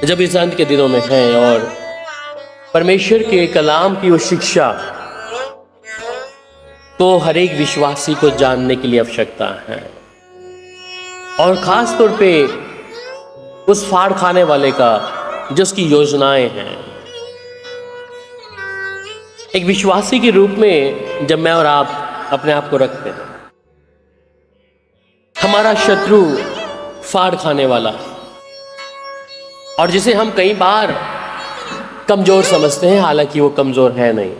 जब इस अंत के दिनों में हैं और परमेश्वर के कलाम की वो शिक्षा तो हर एक विश्वासी को जानने के लिए आवश्यकता है, और खास तौर पे उस फाड़ खाने वाले का जो उसकी योजनाएं हैं। एक विश्वासी के रूप में जब मैं और आप अपने आप को रखते हैं, हमारा शत्रु फाड़ खाने वाला, और जिसे हम कई बार कमजोर समझते हैं, हालांकि वो कमजोर है नहीं।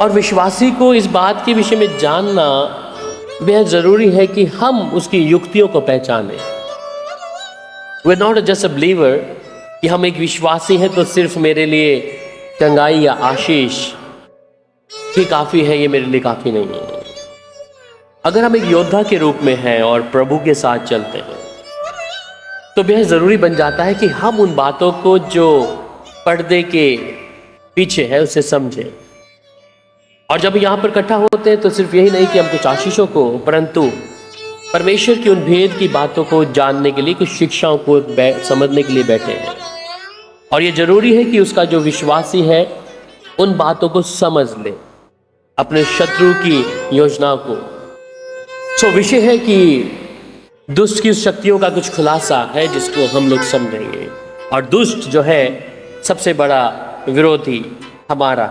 और विश्वासी को इस बात के विषय में जानना बेहद जरूरी है कि हम उसकी युक्तियों को पहचानें। We are not just a believer कि हम एक विश्वासी हैं तो सिर्फ मेरे लिए चंगाई या आशीष ही काफी है, ये मेरे लिए काफी नहीं है। अगर हम एक योद्धा के रूप में हैं और प्रभु के साथ चलते हैं तो बेहद जरूरी बन जाता है कि हम उन बातों को जो पर्दे के पीछे है उसे समझें। और जब यहाँ पर इकट्ठा होते हैं तो सिर्फ यही नहीं कि हम कुछ आशीषों को, परंतु परमेश्वर की उन भेद की बातों को जानने के लिए, कुछ शिक्षाओं को समझने के लिए बैठे हैं। और ये जरूरी है कि उसका जो विश्वासी है उन बातों को समझ ले, अपने शत्रु की योजना को। सो विषय है कि दुष्ट की शक्तियों का कुछ खुलासा है जिसको हम लोग समझेंगे। और दुष्ट जो है सबसे बड़ा विरोधी हमारा।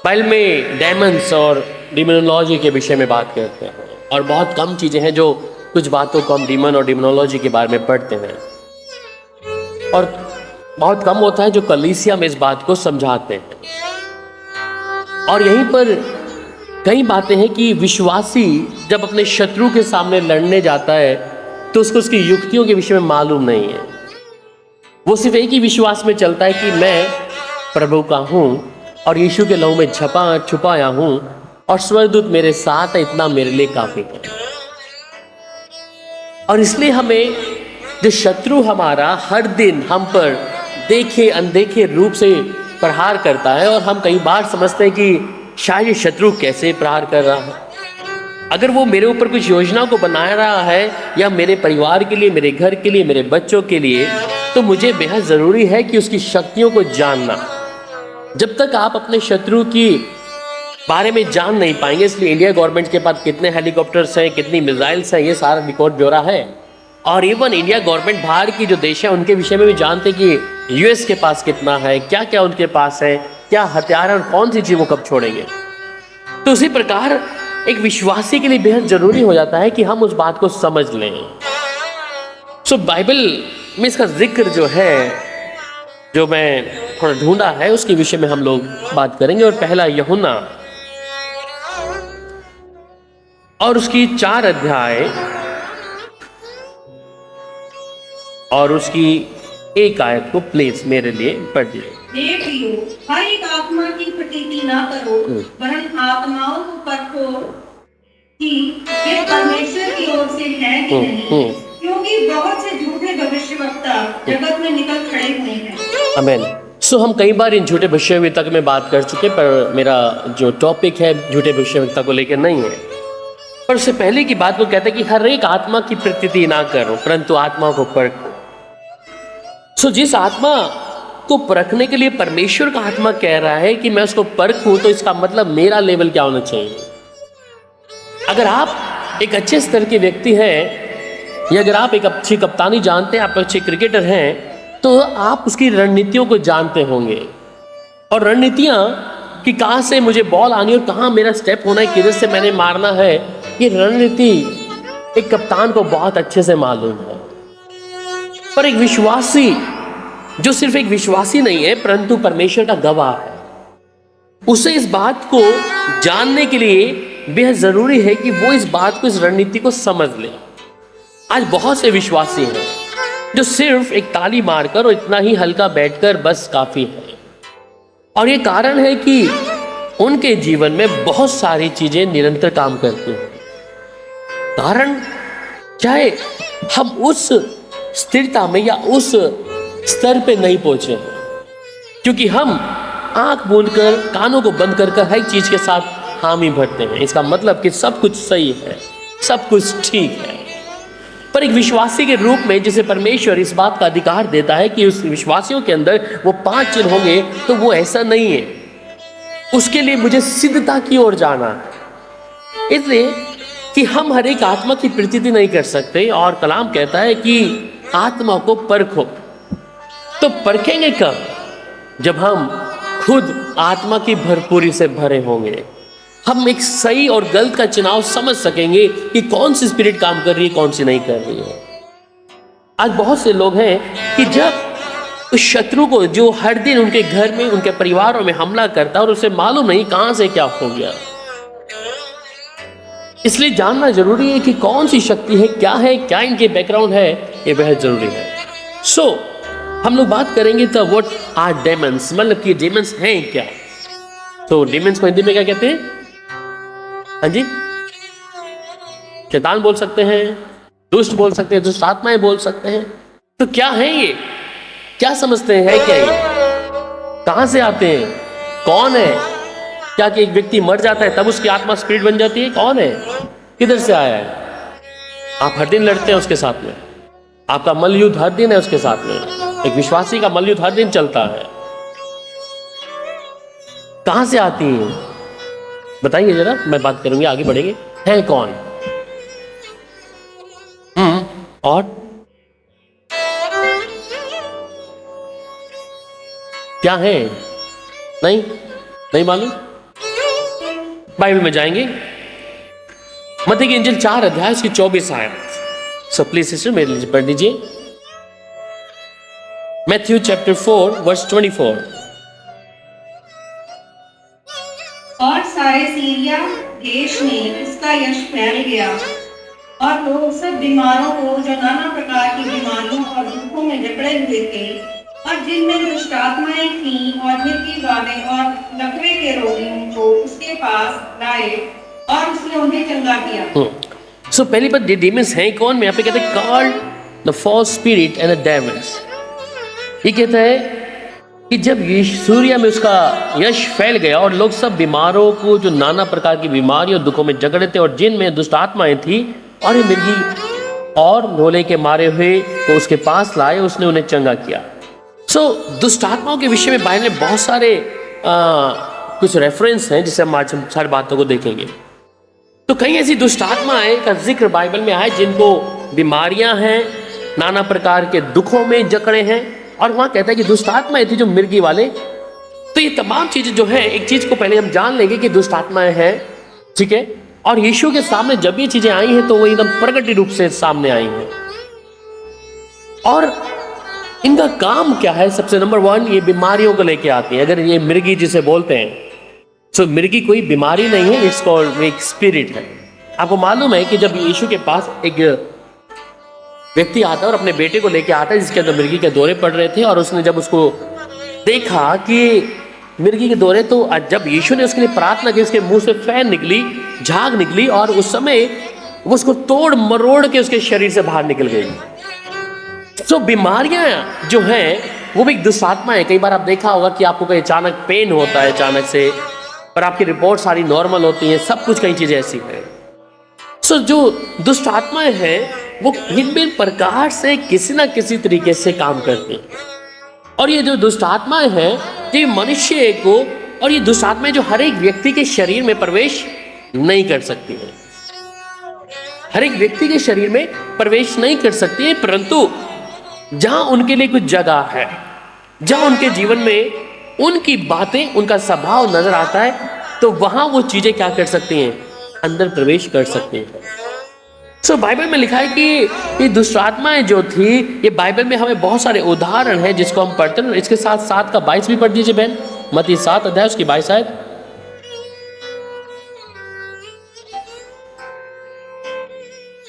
बाइबल में डेमन्स और डिमोनोलॉजी के विषय में बात करते हैं, और बहुत कम चीज़ें हैं जो कुछ बातों को हम डीमन और डिमोनोलॉजी के बारे में पढ़ते हैं, और बहुत कम होता है जो कलीसिया में इस बात को समझाते हैं। और यहीं पर कई बातें हैं कि विश्वासी जब अपने शत्रु के सामने लड़ने जाता है तो उसको उसकी युक्तियों के विषय में मालूम नहीं है। वो सिर्फ एक ही विश्वास में चलता है कि मैं प्रभु का हूँ और यीशु के लहू में छुपाया हूँ और स्वर्गदूत मेरे साथ है, इतना मेरे लिए काफी है। और इसलिए हमें जो शत्रु हमारा हर दिन हम पर देखे अनदेखे रूप से प्रहार करता है, और हम कई बार समझते हैं कि शायद ये शत्रु कैसे प्रहार कर रहा है। अगर वो मेरे ऊपर कुछ योजना को बना रहा है या मेरे परिवार के लिए, मेरे घर के लिए, मेरे बच्चों के लिए, तो मुझे बेहद ज़रूरी है कि उसकी शक्तियों को जानना। जब तक आप अपने शत्रु की बारे में जान नहीं पाएंगे, इसलिए इंडिया गवर्नमेंट के पास कितने हेलीकॉप्टर्स हैं, कितनी मिसाइल्स हैं, ये सारा रिकॉर्ड ब्यौरा है। और इवन इंडिया गवर्नमेंट बाहर की जो देश है उनके विषय में भी जानते कि यूएस के पास कितना है, क्या क्या उनके पास है, क्या हथियार है और कौन सी चीज वो कब छोड़ेंगे। तो उसी प्रकार एक विश्वासी के लिए बेहद जरूरी हो जाता है कि हम उस बात को समझ लें। सो बाइबल में इसका जिक्र जो है, जो मैं थोड़ा ढूंढा है, उसके विषय में हम लोग बात करेंगे। और पहला यूहन्ना और उसकी 4 अध्याय और उसकी 1 आयत को प्लीज मेरे लिए पढ़ दीजिए। हे प्रियो, हर एक आत्मा की प्रतीति ना करो, वरन आत्माओं को परखो कि वे परमेश्वर की ओर से हैं कि नहीं, क्योंकि बहुत से झूठे भविष्यवक्ता जगत में निकल खड़े हुए हैं। आमीन। सो हम कई बार इन झूठे भविष्यवक्ता में बात कर चुके, पर मेरा जो टॉपिक है झूठे भविष्यवक्ता को लेकर नहीं है। पर उससे पहले की बात को कहते हैं कि हर एक आत्मा की प्रतीति ना करो, परंतु आत्माओं को परखो। सो जिस आत्मा को परखने के लिए परमेश्वर का आत्मा कह रहा है कि मैं उसको परखूं, तो इसका मतलब मेरा लेवल क्या होना चाहिए। अगर आप एक अच्छे स्तर के व्यक्ति हैं, या अगर आप एक अच्छी कप्तानी जानते हैं, आप अच्छे क्रिकेटर हैं, तो आप उसकी रणनीतियों को जानते होंगे। और रणनीतियाँ कि कहाँ से मुझे बॉल आनी और कहाँ मेरा स्टेप होना है, किधर से मैंने मारना है, ये रणनीति एक कप्तान को बहुत अच्छे से मालूम है। पर एक विश्वासी जो सिर्फ एक विश्वासी नहीं है परंतु परमेश्वर का गवाह है, उसे इस बात को जानने के लिए बेहद जरूरी है कि वो इस बात को, इस रणनीति को समझ ले। आज बहुत से विश्वासी हैं जो सिर्फ एक ताली मारकर और इतना ही हल्का बैठकर बस काफी है। और ये कारण है कि उनके जीवन में बहुत सारी चीजें निरंतर काम करती हैं। कारण चाहे हम उस स्थिरता में या उस स्तर पे नहीं पहुंचे हैं, क्योंकि हम आंख मूंद कर, कानों को बंद कर हर एक चीज के साथ हामी भरते हैं। इसका मतलब कि सब कुछ सही है, सब कुछ ठीक है। पर एक विश्वासी के रूप में जिसे परमेश्वर इस बात का अधिकार देता है कि उस विश्वासियों के अंदर वो 5 चिन्ह होंगे, तो वो ऐसा नहीं है। उसके लिए मुझे सिद्धता की ओर जाना है, इसलिए कि हम हर एक आत्मा की प्रतीति नहीं कर सकते। और कलाम कहता है कि आत्मा को परखो। तो परखेंगे कब? जब हम खुद आत्मा की भरपूरी से भरे होंगे। हम एक सही और गलत का चुनाव समझ सकेंगे कि कौन सी स्पिरिट काम कर रही है, कौन सी नहीं कर रही है। आज बहुत से लोग हैं कि जब उस शत्रु को, जो हर दिन उनके घर में, उनके परिवारों में हमला करता है और उसे मालूम नहीं कहां से क्या हो गया, इसलिए जानना जरूरी है कि कौन सी शक्ति है, क्या इनके बैकग्राउंड है, ये बेहद जरूरी है। सो हम लोग बात करेंगे तो व्हाट आर डेमन्स, मतलब कि डेमन्स हैं क्या। तो डेमन्स को हिंदी में क्या कहते हैं? हाँ जी, शैतान बोल सकते हैं, दुष्ट बोल सकते हैं, दुष्ट आत्माएं बोल सकते हैं। तो क्या है ये? क्या समझते हैं? है क्या ये? कहां से आते हैं? कौन है? क्या कि एक व्यक्ति मर जाता है तब उसकी आत्मा स्पिरिट बन जाती है? कौन है? किधर से आया है? आप हर दिन लड़ते हैं उसके साथ में, आपका मलयुद्ध हर दिन है उसके साथ में। एक विश्वासी का मलयुद्ध हर दिन चलता है। कहां से आती है बताइए जरा, मैं बात करूंगी, आगे बढ़ेंगे। है कौन? और क्या है? नहीं मालूम? बाइबल में जाएंगे, मत्ती की इंजील 4 अध्याय उसकी 24 आयत। सो प्लीज सिस्टर मेरे लिए पढ़ लीजिए। Matthew chapter 4 verse 24। और सारे सीरिया देश में इसका यश फैल गया और लोग सब बीमारों को, जो नाना प्रकार की बीमारियों और दुखों में जकड़े हुए थे और जिनमें दुष्ट आत्माएं थीं और मिर्गी वाले और लकवे के रोगियों को उसके पास लाए और उसने उन्हें चंगा किया। सो पहली बात, डेमन्स हैं कौन? मैं यहाँ पे कहते हैं called the false spirit and the demons. ये कहता है कि जब सूर्य में उसका यश फैल गया और लोग सब बीमारों को, जो नाना प्रकार की बीमारियों दुखों में जकड़े थे और जिनमें दुष्ट आत्माएं थी और ये मिर्गी और ढोले के मारे हुए को उसके पास लाए, उसने उन्हें चंगा किया। सो दुष्ट आत्माओं के विषय में बाइबल में बहुत सारे कुछ रेफरेंस हैं जिससे हम आज सारी बातों को देखेंगे। तो कई ऐसी दुष्ट आत्माएं का जिक्र बाइबल में आया जिनको बीमारियां हैं, नाना प्रकार के दुखों में जकड़े हैं, और वहां कहता है कि दुष्ट आत्माएं थी जो मिर्गी वाले। तो ये तमाम चीजें जो है, एक चीज को पहले हम जान लेंगे कि दुष्ट आत्माएं हैं, ठीक है। और यीशु के सामने जब ये चीजें आई हैं तो वो एकदम प्रकट रूप से सामने आई हैं। और इनका काम क्या है? सबसे नंबर 1, ये बीमारियों को लेके आती है। अगर ये मिर्गी जिसे बोलते हैं, सो मिर्गी कोई बीमारी नहीं है, इट्स कॉल्ड एक स्पिरिट है। आपको मालूम है कि जब यीशु के पास एक व्यक्ति आता है और अपने बेटे को लेके आता है जिसके अंदर मिर्गी के दौरे पड़ रहे थे, और उसने जब उसको देखा कि मिर्गी के दौरे, तो जब यीशु ने उसके लिए प्रार्थना की, उसके मुंह से फैन निकली, झाग निकली, और उस समय वो उसको तोड़ मरोड़ के उसके शरीर से बाहर निकल गई। तो बीमारियां जो हैं वो भी एक दुष्ट आत्मा है। कई बार आप देखा होगा कि आपको कहीं अचानक पेन होता है अचानक से, पर आपकी रिपोर्ट सारी नॉर्मल होती है, सब कुछ कई चीजें ऐसी हैं। सो जो दुष्ट आत्माएं हैं वो भिन्न प्रकार से किसी ना किसी तरीके से काम करती हैं। और ये जो दुष्ट आत्माएं हैं, ये मनुष्य को, और ये दुष्ट आत्माएं जो हर एक व्यक्ति के शरीर में प्रवेश नहीं कर सकती हैं, हर एक व्यक्ति के शरीर में प्रवेश नहीं कर सकती है, परंतु जहां उनके लिए कुछ जगह है, जहां उनके जीवन में उनकी बातें, उनका स्वभाव नजर आता है, तो वहां वो चीजें क्या कर सकती हैं? अंदर प्रवेश कर सकती हैं। सो बाइबल में लिखा है कि ये दुष्ट आत्माएं जो थी, ये बाइबल में हमें बहुत सारे उदाहरण हैं जिसको हम पढ़ते हैं। इसके साथ 7 का 22 भी पढ़ दीजिए बहन, मत्ती 7 अध्याय उसकी 22 आयत।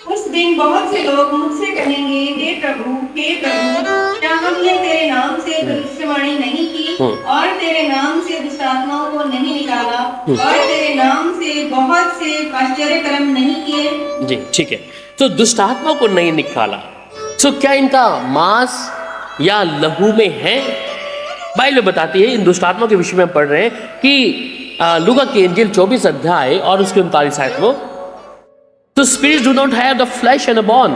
उस दिन बहुत से लोग मुझसे कहेंगे, हे प्रभु क्या हमने तेरे नाम से भविष्यवाणी नहीं की और तेरे नाम से दुष्ट आत्माओं को नहीं निकाला और तेरे नाम से बहुत से आश्चर्य कर्म नहीं किए? जी ठीक है। तो दुष्ट आत्माओं को नहीं निकाला, तो क्या इनका मांस या लहू में है? बाइबल बताती है, इन दुष्ट आत्माओं के विषय में हम पढ़ रहे हैं कि लूका की इंजील 24 अध्याय और उसके 39 आयत में, तो spirits do not have the flesh and a bone,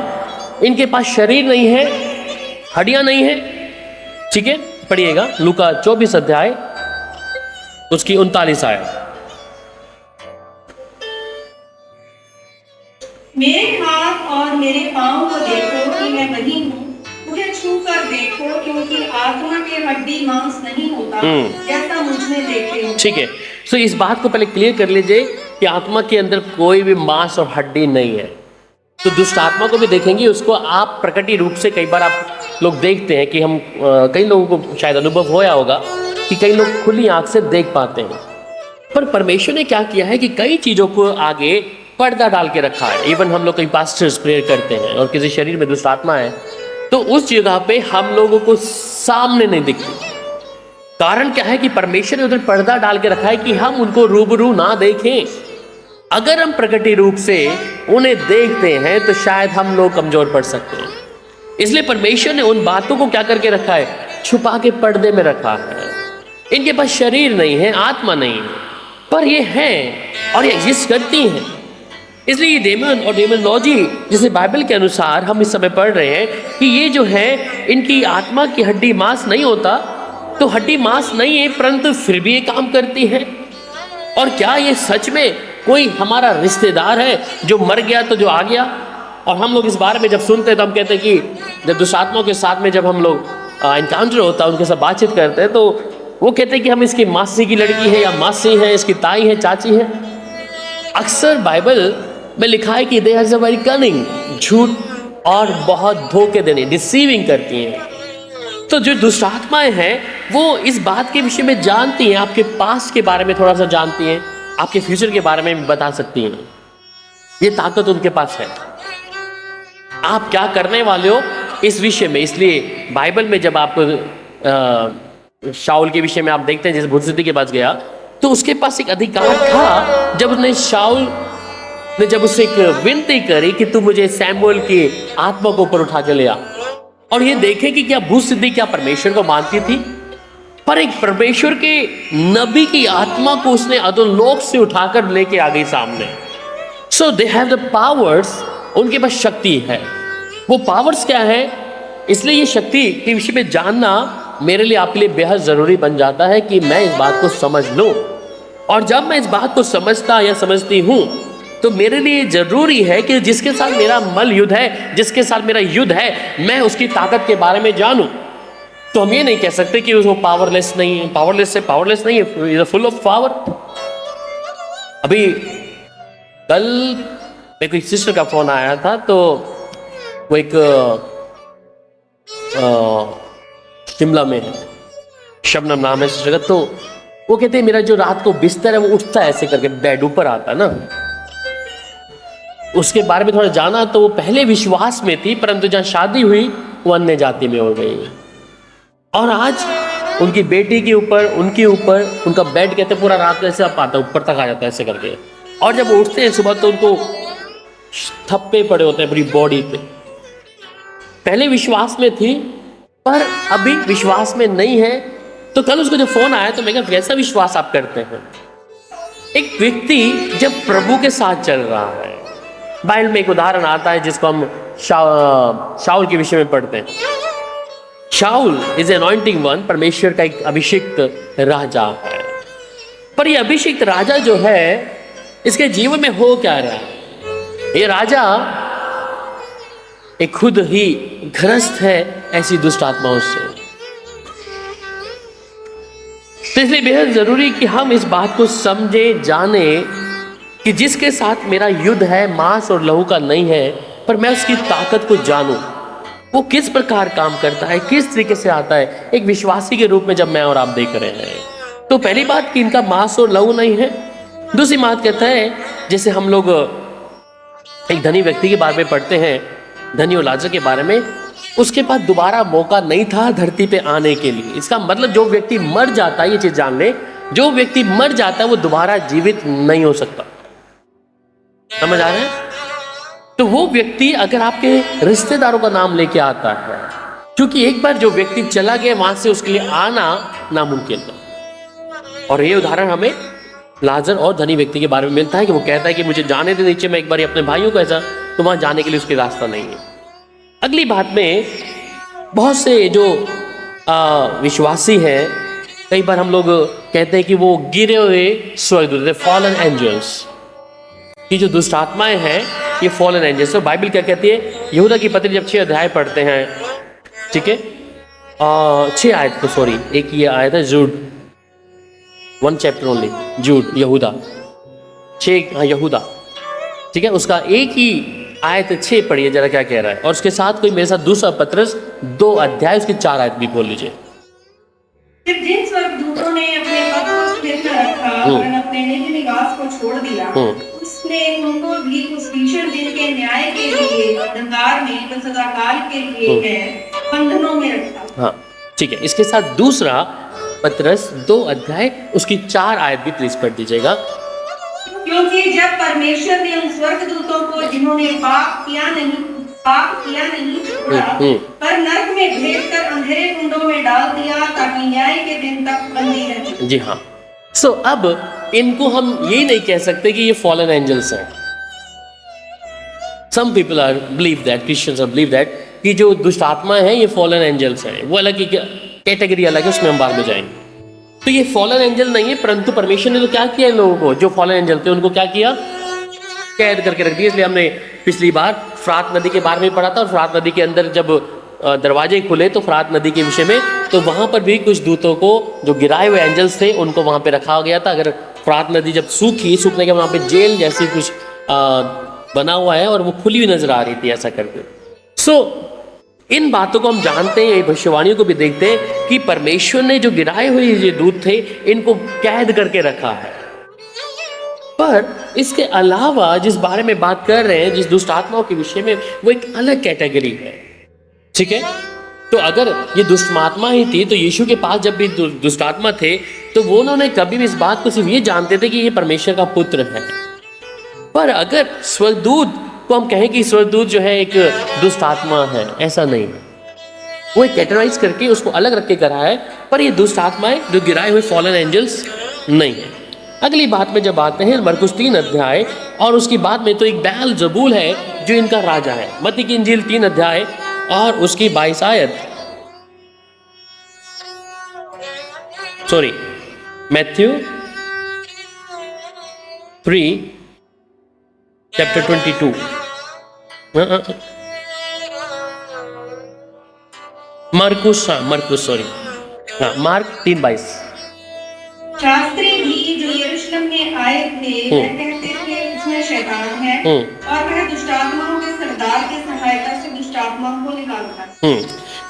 इनके पास शरीर नहीं है, हड्डियां नहीं है। ठीक है, पढ़िएगा लूका 24 अध्याय उसकी 39 आयत। मेरे हाथ और मेरे पाँव को देखो कि मैं वही हूँ, मुझे छू कर देखो, क्योंकि आत्मा के हड्डी मांस नहीं होता जैसा मुझ में देखते हो। ठीक है, तो इस बात को पहले क्लियर कर लीजिए कि आत्मा के अंदर कोई भी मांस और हड्डी नहीं है। तो दुष्ट आत्मा को भी देखेंगे, उसको आप प्रकटी रूप से कई बार आप लोग देखते हैं कि हम कई लोगों को शायद अनुभव होया होगा कि कई लोग खुली आंख से देख पाते हैं। पर परमेश्वर ने क्या किया है कि कई चीज़ों को आगे पर्दा डाल के रखा है। इवन हम लोग कई पास्टर्स प्रेयर करते हैं और किसी शरीर में दुष्ट आत्मा है तो उस जगह पे हम लोगों को सामने नहीं दिखती। कारण क्या है कि परमेश्वर ने उधर पर्दा डाल के रखा है कि हम उनको रूबरू ना देखें। अगर हम प्रकटी रूप से उन्हें देखते हैं तो शायद हम लोग कमजोर पड़ सकते हैं। इसलिए परमेश्वर ने उन बातों को क्या करके रखा है, छुपा के पर्दे में रखा है। इनके पास शरीर नहीं है, आत्मा नहीं है, पर ये हैं और ये एग्जिस्ट करती हैं। इसलिए ये डेमन और डेमोलॉजी जिसे बाइबल के अनुसार हम इस समय पढ़ रहे हैं कि ये जो है इनकी आत्मा की हड्डी मांस नहीं होता, तो हड्डी मांस नहीं है परंतु फिर भी ये काम करती है। और क्या ये सच में कोई हमारा रिश्तेदार है जो मर गया तो जो आ गया? और हम लोग इस बारे में जब सुनते हैं तो हम कहते हैं कि जब दुष्ट आत्माओं के साथ में जब हम लोग एनकाउंटर होता है, उनके साथ बातचीत करते हैं तो वो कहते हैं कि हम इसकी मासी की लड़की है या मासी है, इसकी ताई है, चाची है। अक्सर बाइबल में लिखा है कि they has a very cunning, झूठ और बहुत धोखे देने, डिसीविंग करती हैं। तो जो दुष्ट आत्माएं हैं वो इस बात के विषय में जानती हैं, आपके पास्ट के बारे में थोड़ा सा जानती हैं, आपके फ्यूचर के बारे में बता सकती हैं। ये ताकत उनके पास है, आप क्या करने वाले हो इस विषय में। इसलिए बाइबल में जब आप शाऊल के विषय में आप देखते हैं, जैसे भूत सिद्धि के पास गया तो उसके पास एक अधिकार था। जब उसने शाऊल ने जब उससे एक विनती करी कि तू मुझे सैमुअल की आत्मा को ऊपर उठा के ले आ, और ये देखे कि क्या भूत सिद्धि क्या परमेश्वर को मानती थी, पर एक परमेश्वर के नबी की आत्मा को उसने अधोलोक से उठाकर लेके आ गई सामने। सो दे हैव द पावर्स, उनके पास शक्ति है। वो पावर्स क्या है, इसलिए ये शक्ति के विषय में जानना मेरे लिए आपके लिए बेहद जरूरी बन जाता है कि मैं इस बात को समझ लूं। और जब मैं इस बात को समझता या समझती हूं तो मेरे लिए जरूरी है कि जिसके साथ मेरा मल युद्ध है, जिसके साथ मेरा युद्ध है, मैं उसकी ताकत के बारे में जानूं। तो हम ये नहीं कह सकते कि वो पावरलेस नहीं है, पावरलेस से पावरलेस नहीं है, इज फुल ऑफ पावर। अभी कल मेरे को एक सिस्टर का फोन आया था, तो वो एक शिमला में है, शबनम नाम है सिस्टर का। तो वो कहते हैं मेरा जो रात को बिस्तर है वो उठता है ऐसे करके, बेड ऊपर आता है ना। उसके बारे में थोड़ा जाना तो वो पहले विश्वास में थी, परंतु जहाँ शादी हुई वो अन्य जाति में हो गई। और आज उनकी बेटी के ऊपर, उनके ऊपर उनका बेड कहते पूरा रात ऐसे आप आता है, ऊपर तक आ जाता है ऐसे करके। और जब उठते हैं सुबह तो उनको थप्पे पड़े होते हैं पूरी बॉडी पे। पहले विश्वास में थी पर अभी विश्वास में नहीं है। तो कल उसको जब फोन आया तो मैं कहा कैसा विश्वास आप करते हैं? एक व्यक्ति जब प्रभु के साथ चल रहा है, बाइबल में एक उदाहरण आता है जिसको हम शाऊल के विषय में पढ़ते हैं। शाऊल इज अनॉइंटिंग वन, परमेश्वर का एक अभिषिक्त राजा है। पर ये अभिषिक्त राजा जो है इसके जीवन में हो क्या रहा है? ये राजा एक खुद ही ग्रस्त है ऐसी दुष्ट आत्माओं से। तो इसलिए बेहद जरूरी कि हम इस बात को समझे, जाने कि जिसके साथ मेरा युद्ध है मांस और लहू का नहीं है, पर मैं उसकी ताकत को जानूं, वो किस प्रकार काम करता है, किस तरीके से आता है एक विश्वासी के रूप में जब मैं और आप देख रहे हैं। तो पहली बात कि इनका मांस और लहू नहीं है। दूसरी बात कहता है, जैसे हम लोग एक धनी व्यक्ति के बारे में पढ़ते हैं, धनी और लाजर के बारे में, उसके पास दोबारा मौका नहीं था धरती पे आने के लिए। इसका मतलब जो व्यक्ति मर जाता है, ये चीज जान ले, जो व्यक्ति मर जाता है वो दोबारा जीवित नहीं हो सकता। समझ आ रहे हैं? तो वो व्यक्ति अगर आपके रिश्तेदारों का नाम लेके आता है, क्योंकि एक बार जो व्यक्ति चला गया वहां से उसके लिए आना नामुमकिन है। और ये उदाहरण हमें लाजर और धनी व्यक्ति के बारे में मिलता है कि वो कहता है कि मुझे जाने दे नीचे, मैं एक बार अपने भाइयों को ऐसा, तो वहां जाने के लिए उसके रास्ता नहीं है। अगली बात में बहुत से जो विश्वासी हैं, कई बार हम लोग कहते हैं कि वो गिरे हुए स्वर्गदूत, फॉलन एंजल्स, कि जो दुष्ट आत्माएं हैं ये फॉलन एंजल्स। तो बाइबल क्या कहती है? यहूदा की पत्री जब 6 अध्याय पढ़ते हैं, ठीक है, 6 आयत को, सॉरी, एक ये आयत है जूड, 1 चैप्टर ओनली, जूड, यहूदा 6, हाँ यहूदा, ठीक है, उसका एक ही आयत 6 पढ़िए जरा क्या कह रहा है। और उसके साथ कोई मेरे साथ दूसरा पत्रस 2 अध्याय उसकी 4 आयत भी बोल लीजिए। फिर जिन स्वर्गदूतों ने अपने पद को स्थिर न रखा और अपने निज निवास को छोड़ दिया, उसने उनको भी उस भीषण दिन के न्याय के लिए अंधकार में तो सदाकाल के लिए है बंधनों में रखा। हाँ ठीक है, इसके साथ दूसरा पत्रस 2 अध्याय उसकी 4 आयत भी प्लीज पढ़ दीजिएगा। क्योंकि जब परमेश्वर ने उन स्वर्गदूतों को जिन्होंने पाप किया नहीं छोड़ा, पर नरक में भेज कर अंधेरे कुंडों में डाल दिया ताकि न्याय के दिन तक बंदी रहे। जी हाँ, सो अब इनको हम ये नहीं कह सकते कि ये फॉलन एंजल्स हैं। Some people are believe that, Christians are believe that कि जो दुष्ट आत्मा है ये फॉलन एंजल्स हैं, वो अलग ही कैटेगरी अलग है, उसमें हम बाद में जाएंगे। तो ये फॉलन एंजल नहीं है, परंतु परमेश्वर ने तो क्या किया इन लोगों को, जो फॉलन एंजल थे उनको क्या किया, कैद करके रख दिया। इसलिए हमने पिछली बार फरात नदी के बारे में पढ़ा था, और फरात नदी के अंदर जब दरवाजे खुले तो फरात नदी के विषय में, तो वहां पर भी कुछ दूतों को, जो गिराए हुए एंजल्स थे, उनको वहां पे रखा गया था। अगर फरात नदी जब सूखने के वहां पे जेल जैसी कुछ बना हुआ है और वो खुली हुई नजर आ रही थी ऐसा करके। सो इन बातों को हम जानते हैं, भविष्यवाणियों को भी देखते हैं कि परमेश्वर ने जो गिराए हुए ये दूत थे इनको कैद करके रखा है। पर इसके अलावा जिस बारे में बात कर रहे हैं, जिस दुष्ट आत्माओं के विषय में, वो एक अलग कैटेगरी है, ठीक है। तो अगर ये दुष्ट आत्मा ही थी तो यीशु के पास जब भी दुष्ट आत्मा थे तो वो उन्होंने कभी भी इस बात को सिर्फ ये जानते थे कि ये परमेश्वर का पुत्र है। पर अगर स्वर्गदूत को हम कहें कि स्वर्गदूत जो है एक दुष्ट आत्मा है, ऐसा नहीं है। वो एक कैटेगराइज करके उसको अलग रख के करा है, पर ये दुष्ट आत्माएं जो गिराए हुए फॉलन एंजल्स नहीं है। अगली बात में जब आते हैं मरकुस 3 अध्याय, और उसकी बात में तो एक बेएल-ज़बूल है जो इनका राजा है। मत्ती की इंजील 3 अध्याय और उसकी 22 आयत, सॉरी मैथ्यू 3 चैप्टर 22, मरकुस सॉरी, हाँ मार्क 3:22। शास्त्री भी जो यरूशलेम में आए थे वह कहते थे उसमें शैतान है और वह दुष्ट आत्माओं के सरदार की सहायता से दुष्ट आत्माओं को निकालता है।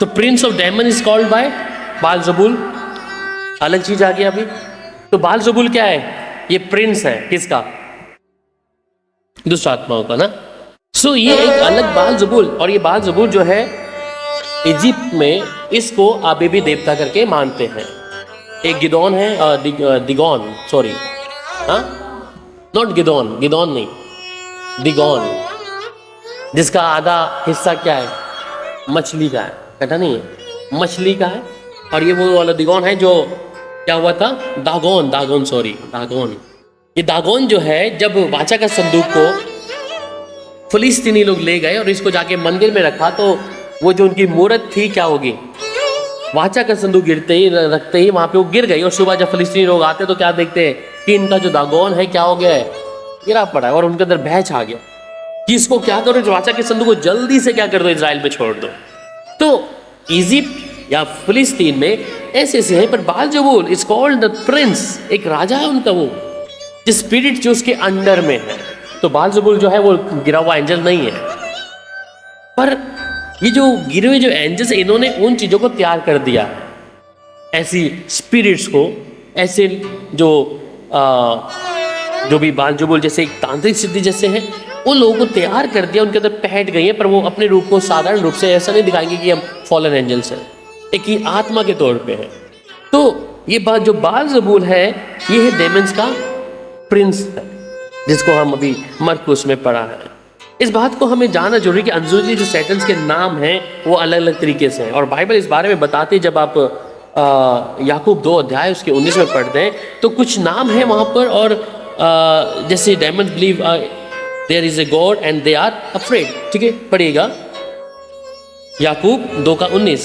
तो prince of demon is called by Beelzebub. अलग चीज आ गया अभी। तो बाल-ज़बूल क्या है? ये प्रिंस है किसका? दुष्ट आत्माओं का ना। सो ये एक अलग बाल-ज़बूल, और ये बाल-ज़बूल जो है इजिप्ट में इसको अभी भी देवता करके मानते हैं। एक गिदोन है, दिगोन, सॉरी, हाँ नॉट गिदोन, गिदोन नहीं, दिगोन, जिसका आधा हिस्सा क्या है? मछली का है, कहता नहीं है, मछली का है। और ये वो वाला दिगोन है जो क्या हुआ था, दागोन, सॉरी दागोन। ये दागोन जो है जब वाचा का संदूक को फिलिस्तीनी लोग ले गए और इसको जाके मंदिर में रखा, तो वो जो उनकी मूर्त थी क्या होगी, वाचा का संदूक रखते ही वहां पे वो गिर गई। और सुबह जब फिलिस्तीनी लोग आते तो क्या देखते हैं कि इनका जो दागोन है क्या हो गया है, गिरा पड़ा है, और उनके अंदर भय छा गया कि इसको क्या करो, जो वाचा के संदूक को जल्दी से क्या कर दो, इजराइल में छोड़ दो। तो इजिप्ट या फिलिस्तीन में ऐसे है। पर बाल-ज़बूल इज कॉल्ड द प्रिंस, एक राजा है उनका, वो जिस स्पिरिट जो उसके अंडर में है। तो बाल-ज़बूल जो है वो गिरा हुआ एंजल नहीं है, पर ये जो गिरे हुए जो एंजल्स, इन्होंने उन चीजों को तैयार कर दिया है, ऐसी स्पिरिट्स को, ऐसे जो भी बाल-ज़बूल जैसे एक तांत्रिक सिद्धि जैसे हैं, उन लोगों को तैयार कर दिया, उनके अंदर बैठ गई है। पर वो अपने रूप को साधारण रूप से ऐसा नहीं दिखाएंगे कि हम फॉलन एंजल्स हैं, एक ही आत्मा के तौर पे है। तो ये बात जो बाल-ज़बूल है, ये है डेमन्स का प्रिंस है, जिसको हम अभी मरकुस में पढ़ा है। इस बात को हमें जानना जरूरी कि अंजुली जो सैटन्स के नाम हैं वो अलग अलग तरीके से हैं, और बाइबल इस बारे में बताती है। जब आप याकूब 2 अध्याय उसके 19 में पढ़ते हैं तो कुछ नाम है वहाँ पर, और जैसे demons believe there is a god and they are afraid, ठीक है, पढ़िएगा। याकूब 2:19।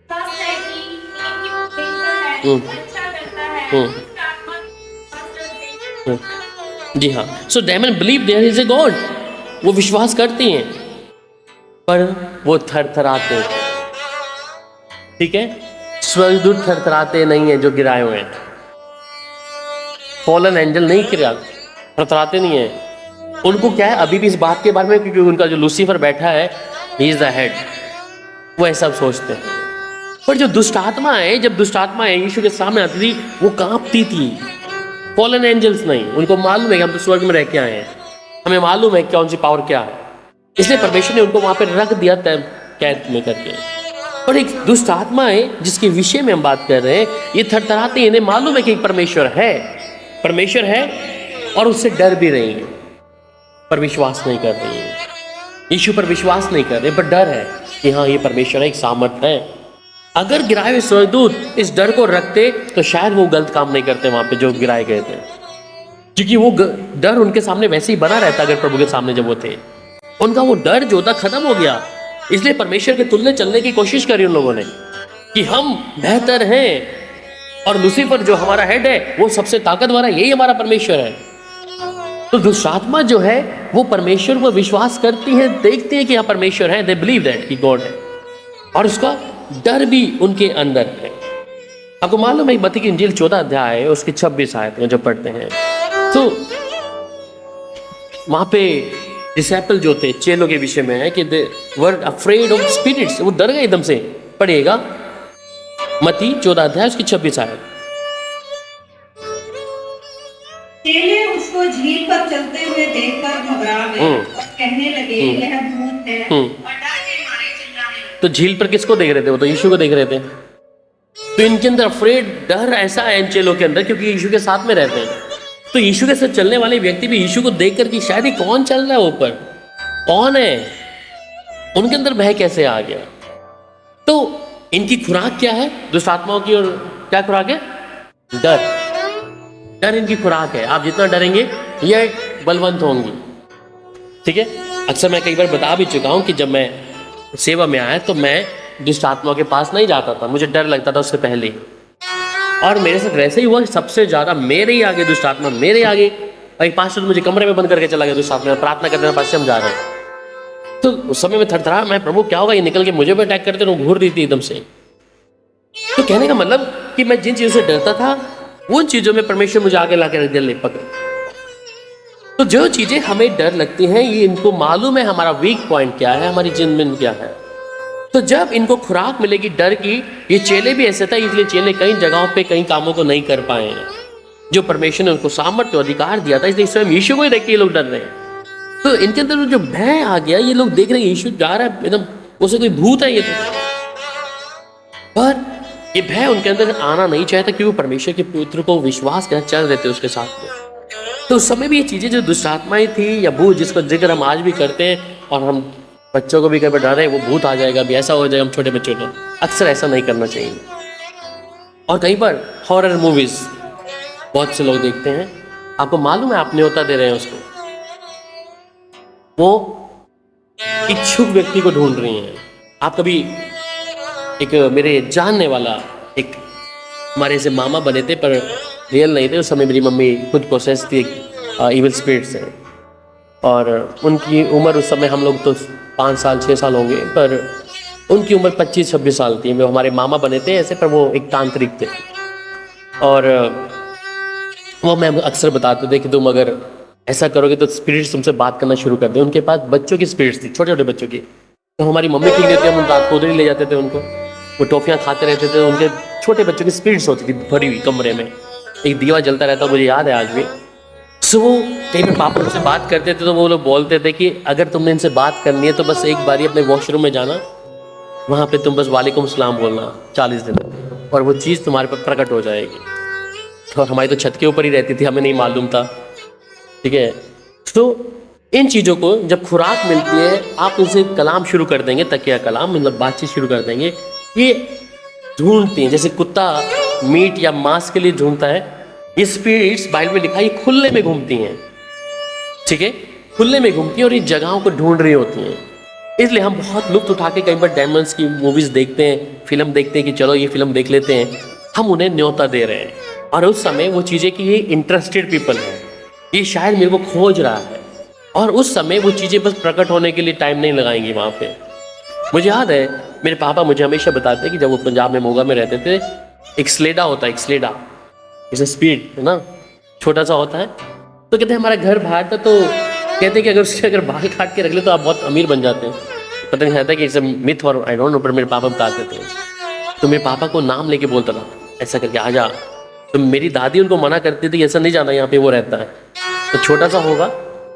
सच है कि इनकी परमेश्वर है, अच्छा करता है, दुष्ट आत्मा की आश्रय देती जी हाँ, so demon believe there is a God, वो विश्वास करती हैं पर वो थरथराते हैं। ठीक है, स्वर्गदूत थरथराते नहीं है जो गिराए हुए हैं, फॉलन एंजल नहीं गिरा, थरथराते नहीं है। उनको क्या है अभी भी इस बात के बारे में, क्योंकि उनका जो लूसीफर बैठा है, ही इज द हेड, वो ऐसा सोचते हैं। पर जो दुष्ट आत्मा है, जब दुष्ट आत्मा है यीशु के सामने आती थी, वो कांपती थी, फॉलन एंजल्स नहीं। उनको मालूम है कि हम तो स्वर्ग में रह के आए हैं, हमें मालूम है कौन सी पावर क्या है, इसलिए परमेश्वर ने उनको वहां पर रख दिया तय कैद में करके। पर एक दुष्ट आत्मा है जिसके विषय में हम बात कर रहे हैं, ये थरथराते हैं, इन्हें मालूम है कि एक परमेश्वर है और उससे डर भी रही है, पर विश्वास नहीं कर रही है। यीशु पर विश्वास नहीं कर रहे, पर डर है कि हाँ ये परमेश्वर है, एक सामर्थ्य है। अगर गिराए हुए स्वर्गदूत इस डर को रखते तो शायद वो गलत काम नहीं करते वहां पे जो गिराए गए थे, क्योंकि वो डर उनके सामने वैसे ही बना रहता। अगर प्रभु के सामने जब वो थे, उनका वो डर जो था खत्म हो गया, इसलिए परमेश्वर के तुल्य चलने की कोशिश करी उन लोगों ने कि हम बेहतर हैं, और लूसीफर जो हमारा हेड है वो सबसे ताकतवर है, यही हमारा परमेश्वर है। तो दुष्ट आत्मा जो है वो परमेश्वर पर विश्वास करती है, देखती है कि यहाँ परमेश्वर है, दे बिलीव दैट कि गॉड है, और उसका डर भी उनके अंदर है। आपको मालूम है मत्ती की इंजील 14 अध्याय है, उसकी 26 आयत में जब पढ़ते हैं तो वहां पे डिसाइपल जो थे, चेलों के विषय में है कि दे वर अफ्रेड ऑफ स्पिरिट्स, वो डर गए एकदम से। पढ़िएगा मत्ती 14 अध्याय उसकी 26 आयत। चेले उसको झील पर चलते हुए देखकर घबरा गए और कहने लगे यह भूत है, और डर के मारे चिल्लाने लगे। तो झील पर किसको देख रहे थे? वो तो यीशु को देख रहे थे। तो इनके अंदर अफ्रेड, डर ऐसा है इन चेलों के अंदर, क्योंकि यीशु के साथ में रहते हैं। तो यीशु के साथ चलने वाले व्यक्ति भी यीशु को देख कर कि शायद ही कौन चल रहा है ऊपर, कौन है, उनके अंदर भय कैसे आ गया। तो इनकी खुराक क्या है दुष्ट आत्माओं की, और क्या खुराक है? डर इनकी खुराक है। आप जितना डरेंगे ये बलवंत होंगी। ठीक है, अक्सर मैं कई बार बता भी चुका हूं कि जब मैं सेवा में आया तो मैं दुष्ट आत्माओं के पास नहीं जाता था, मुझे डर लगता था उससे पहले, और मेरे साथ वैसे ही हुआ। सबसे ज्यादा मेरे ही आगे दुष्ट आत्मा, मेरे आगे, और एक पास्टर मुझे कमरे में बंद करके चला गया दुष्ट आत्मा, प्रार्थना करते पास से हम जा रहे हैं। तो उस समय में थरथरा, मैं प्रभु क्या होगा, ये निकल के मुझे भी अटैक करते, वो घूर रही थी एकदम से। तो कहने का मतलब कि मैं जिन चीजों से डरता था उन चीजों में परमेश्वर मुझे आगे ला के रख दिया, पकड़। तो जो चीजें हमें डर लगती हैं, ये इनको मालूम है हमारा वीक पॉइंट क्या है, हमारी जिंदगी क्या है। तो जब इनको खुराक मिलेगी डर की, ये चेले भी ऐसे था, इसलिए चेले कई जगहों पे कई कामों को नहीं कर पाए हैं जो परमेश्वर ने उनको सामर्थ्य अधिकार दिया था। इसलिए स्वयं यीशु को ही देख के ये लोग डर रहे हैं। तो इनके अंदर जो भय आ गया, ये लोग देख रहे हैं यीशु जा रहा है एकदम, उसे कोई भूत है ये तो। पर ये भय उनके अंदर आना नहीं चाहता, क्योंकि वो परमेश्वर के पुत्र को विश्वास कर चल रहे थे उसके साथ में। तो उस समय भी ये चीजें जो दुष्ट आत्माएं थी या भूत, जिसका जिक्र हम आज भी करते हैं, और हम बच्चों को भी कभी डर रहे हैं वो भूत आ जाएगा, भी ऐसा हो जाएगा, हम छोटे बच्चों को अक्सर ऐसा नहीं करना चाहिए। और कई बार हॉरर मूवीज बहुत से लोग देखते हैं, आपको मालूम है आप न्योता दे रहे हैं उसको, वो इच्छुक व्यक्ति को ढूंढ रही हैं। आप कभी, एक मेरे जानने वाला एक हमारे से मामा बने थे, पर रियल नहीं थे। उस समय मेरी मम्मी खुद प्रोसेस थी इविल स्पिरिट से, और उनकी उम्र उस समय, हम लोग तो 5 साल 6 साल होंगे, पर उनकी उम्र 25-26 साल थी। वो हमारे मामा बने थे ऐसे, पर वो एक तांत्रिक थे, और वो मैं अक्सर बताते थे कि तुम अगर ऐसा करोगे तो स्पिरिट्स तुमसे बात करना शुरू कर दे। उनके पास बच्चों की स्पिरिट्स थी, छोटे छोटे बच्चों की। तो हमारी मम्मी ठीक रहती है, हम रात को उधर ही ले जाते थे उनको, वो टॉफियाँ खाते रहते थे। उनके छोटे बच्चों की स्पिरिट्स होती थी भरी हुई कमरे में, एक दिया जलता रहता, मुझे याद है आज भी। सो वो कहीं पर पापा उनसे बात करते थे तो वो लोग बोलते थे कि अगर तुमने इनसे बात करनी है तो बस एक बारी अपने वॉशरूम में जाना, वहाँ पे तुम बस वालेकुम सलाम बोलना 40 दिन, और वो चीज़ तुम्हारे पर प्रकट हो जाएगी। और हमारी तो छत के ऊपर ही रहती थी, हमें नहीं मालूम था। ठीक है, तो इन चीज़ों को जब खुराक मिलती है, आप उनसे कलाम शुरू कर देंगे, तकिया कलाम, मतलब बातचीत शुरू कर देंगे। ये ढूंढती हैं, जैसे कुत्ता मीट या मांस के लिए ढूंढता है, ये स्पिरिट्स बाइबल में लिखा है, ये खुले में घूमती हैं। ठीक है, खुले में घूमती हैं और इन जगहों को ढूंढ रही होती हैं। इसलिए हम बहुत लुत्फ उठा के कई बार डेमन्स की मूवीज़ देखते हैं, फिल्म देखते हैं कि चलो ये फिल्म देख लेते हैं, हम उन्हें न्योता दे रहे हैं। और उस समय वो चीज़ें कि ये इंटरेस्टेड पीपल है, ये शायद मेरे को खोज रहा है, और उस समय वो चीज़ें बस प्रकट होने के लिए टाइम नहीं लगाएंगी वहाँ पे। मुझे याद है मेरे पापा मुझे हमेशा बताते हैं कि जब वो पंजाब में मोगा में रहते थे, एक स्लेडा होता है, एक स्लेडा जैसे स्पीड है ना, छोटा सा होता है, तो कहते हैं हमारा घर बाहर था, तो कहते हैं कि अगर उससे अगर बाल काट के रख ले तो आप बहुत अमीर बन जाते हैं। पता नहीं कहता कि इट्स मिथ और आई डोंट नो, पर मेरे पापा बताते थे। तो मेरे पापा को नाम लेके बोलता था ऐसा करके आ जा, तो मेरी दादी उनको मना करती थी ऐसा नहीं जाना, यहाँ पे वो रहता है, तो छोटा सा होगा,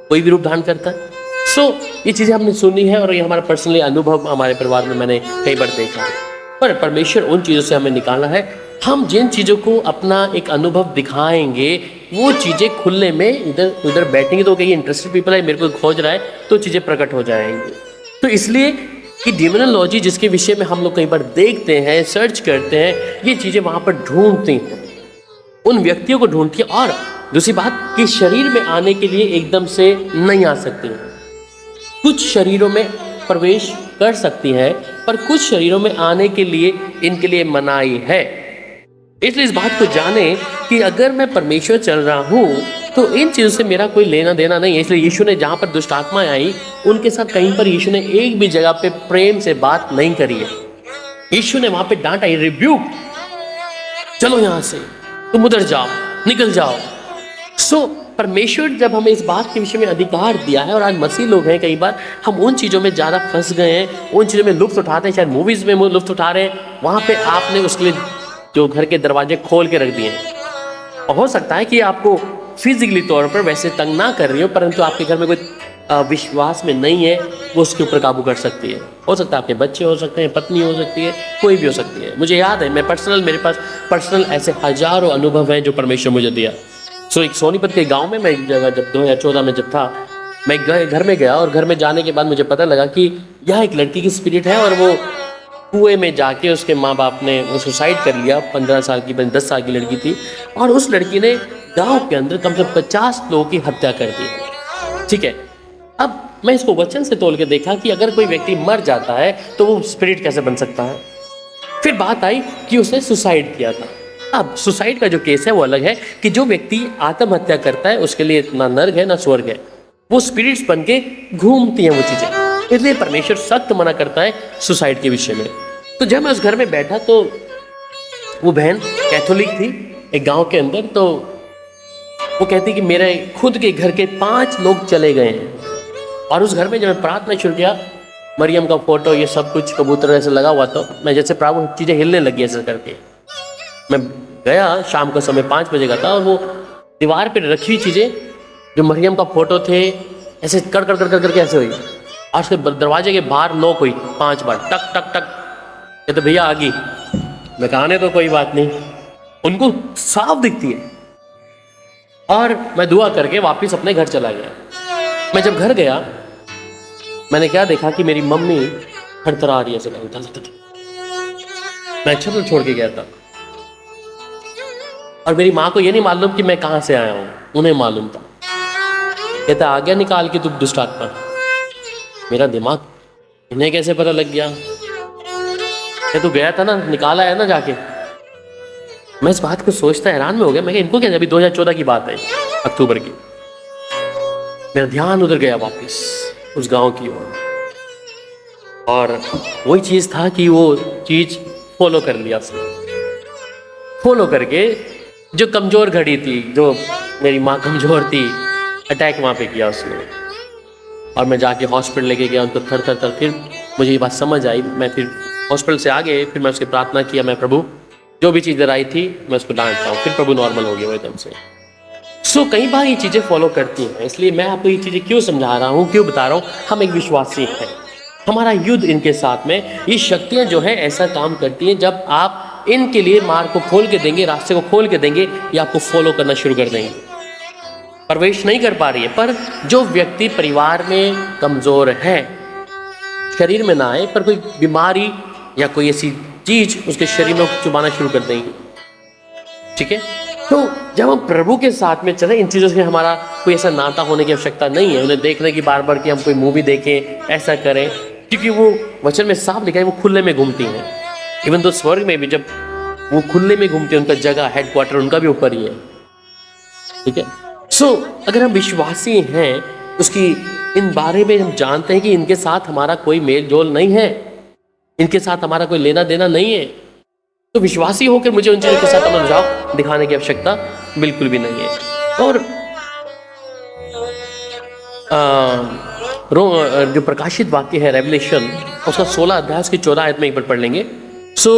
कोई भी रूप धारण करता है। सो ये चीज़ें हमने सुनी है और ये हमारा पर्सनली अनुभव हमारे परिवार में मैंने कई बार देखा है। पर परमेश्वर उन चीज़ों से हमें निकालना है। हम जिन चीज़ों को अपना एक अनुभव दिखाएंगे वो चीज़ें खुलने में इधर उधर बैठेंगे, तो कहीं इंटरेस्टेड पीपल है मेरे को खोज रहा है, तो चीज़ें प्रकट हो जाएंगी। तो इसलिए कि डिमोनोलॉजी जिसके विषय में हम लोग कई बार देखते हैं, सर्च करते हैं, ये चीज़ें वहाँ पर ढूंढती हैं, उन व्यक्तियों को ढूंढती है। और दूसरी बात कि शरीर में आने के लिए एकदम से नहीं आ सकती, कुछ शरीरों में प्रवेश कर सकती है, पर कुछ शरीरों में आने के लिए इनके लिए मनाही है। इसलिए इस बात को जाने कि अगर मैं परमेश्वर चल रहा हूँ तो इन चीज़ों से मेरा कोई लेना देना नहीं है। इसलिए यीशु ने जहाँ पर दुष्ट आत्माएं आई उनके साथ कहीं पर यीशु ने एक भी जगह पे प्रेम से बात नहीं करी है। यीशु ने वहाँ पे डांटा, रिब्यूक, चलो यहाँ से, तुम उधर जाओ, निकल जाओ। सो परमेश्वर जब हमें इस बात के विषय में अधिकार दिया है, और आज मसीह लोग हैं कई बार हम उन चीज़ों में ज़्यादा फंस गए हैं, उन चीज़ों में लुत्फ उठाते हैं, शायद मूवीज़ में लुत्फ उठा रहे हैं, वहाँ पे आपने उसके लिए जो घर के दरवाजे खोल के रख दिए हैं। और हो सकता है कि आपको फिजिकली तौर पर वैसे तंग ना कर रही हो, परंतु आपके घर में कोई विश्वास में नहीं है, वो उसके ऊपर काबू कर सकती है। हो सकता है आपके बच्चे हो सकते हैं, पत्नी हो सकती है, कोई भी हो सकती है। मुझे याद है मेरे पास पर्सनल ऐसे हजारों अनुभव हैं जो परमेश्वर मुझे दिया। सो एक सोनीपत के गांव में मैं एक जगह जब 2014 में जब था, मैं घर में गया, और घर में जाने के बाद मुझे पता लगा कि यह एक लड़की की स्पिरिट है, और वो कुएं में जाके उसके माँ बाप ने सुसाइड कर लिया। 15 साल की 10 साल की लड़की थी, और उस लड़की ने गांव के अंदर कम से कम 50 लोगों की हत्या कर दी। ठीक है, अब मैं इसको वचन से तोल के देखा कि अगर कोई व्यक्ति मर जाता है तो वो स्पिरिट कैसे बन सकता है। फिर बात आई कि उसने सुसाइड किया था। अब सुसाइड का जो केस है वो अलग है कि जो व्यक्ति आत्महत्या करता है उसके लिए ना नर्क है ना स्वर्ग है, वो स्पिरिट्स बन के घूमती हैं वो चीज़ें। इसलिए परमेश्वर सख्त मना करता है सुसाइड के विषय में। तो जब मैं उस घर में बैठा तो वो बहन कैथोलिक थी एक गांव के अंदर, तो वो कहती कि मेरे खुद के घर के 5 लोग चले गए हैं। और उस घर में जब मैं प्रार्थना शुरू किया, मरियम का फोटो ये सब कुछ कबूतर ऐसे लगा हुआ, तो मैं जैसे प्रभु चीज़ें हिलने लगी ऐसे करके। मैं गया शाम का समय 5 बजे का था, और वो दीवार पे रखी हुई चीज़ें जो मरियम का फोटो थे ऐसे कर कर कर कर करके ऐसे हुई, और उसके दरवाजे के बाहर नॉक हुई 5 बार, टक टक टक। ये तो भैया आ गई। मैं कहने तो कोई बात नहीं, उनको साफ दिखती है। और मैं दुआ करके वापस अपने घर चला गया। मैं जब घर गया मैंने क्या देखा कि मेरी मम्मी थरथरा रही है, मैं छत छोड़ के गया था, और मेरी माँ को ये नहीं मालूम कि मैं कहाँ से आया हूँ, उन्हें मालूम था। कहता आ गया निकाल के तू दुष्ट आत्मा। मेरा दिमाग, इन्हें कैसे पता लग गया? तू गया था ना, निकाला है ना जाके। मैं इस बात को सोचता हैरान में हो गया। मैं इनको क्या, अभी 2014 की बात है, अक्टूबर की। मेरा ध्यान उधर गया वापस उस गांव की ओर, और वही चीज़ था कि वो चीज़ फॉलो कर लिया उसने। फॉलो करके जो कमज़ोर घड़ी थी, जो मेरी माँ कमज़ोर थी, अटैक वहाँ पे किया उसने। और मैं जाके हॉस्पिटल लेके गया उनको थर थर थर। फिर मुझे ये बात समझ आई, मैं फिर हॉस्पिटल से आ गए, फिर मैं उसकी प्रार्थना किया, मैं प्रभु जो भी चीज़ इधर आई थी मैं उसको डांटता हूँ। फिर प्रभु नॉर्मल हो गया वो एकदम से। सो कई बार ये चीज़ें फॉलो करती हैं। इसलिए मैं आपको ये चीज़ें क्यों समझा रहा हूँ, क्यों बता रहा हूँ, हम एक विश्वासी हैं, हमारा युद्ध इनके साथ में। ये शक्तियाँ जो है ऐसा काम करती हैं, जब आप इनके लिए मार्ग को खोल के देंगे, रास्ते को खोल के देंगे, ये आपको फॉलो करना शुरू कर देंगे। प्रवेश नहीं कर पा रही है, पर जो व्यक्ति परिवार में कमज़ोर है, शरीर में ना आए, पर कोई बीमारी या कोई ऐसी चीज़ उसके शरीर में चुभाना शुरू कर देंगे। ठीक है, तो जब हम प्रभु के साथ में चले, इन चीज़ों से हमारा कोई ऐसा नाता होने की आवश्यकता नहीं है, उन्हें देखने की बार बार कि हम कोई मूवी देखें, ऐसा करें, क्योंकि वो वचन में साफ लिखा है वो खुले में घूमती हैं। इवन तो स्वर्ग में भी जब वो खुले में घूमते हैं, उनका जगह हेडक्वार्टर उनका भी ऊपर ही है। ठीक है, सो अगर हम विश्वासी हैं, उसकी इन बारे में हम जानते हैं कि इनके साथ हमारा कोई मेल जोल नहीं है, इनके साथ हमारा कोई लेना देना नहीं है, तो विश्वासी होकर मुझे उन चीज़ों के साथ अनुराग दिखाने की आवश्यकता बिल्कुल भी नहीं है। और जो प्रकाशित वाक्य है रेवलेशन, उसका 16 अध्याय की 14 आयत में एक बार पढ़ लेंगे। So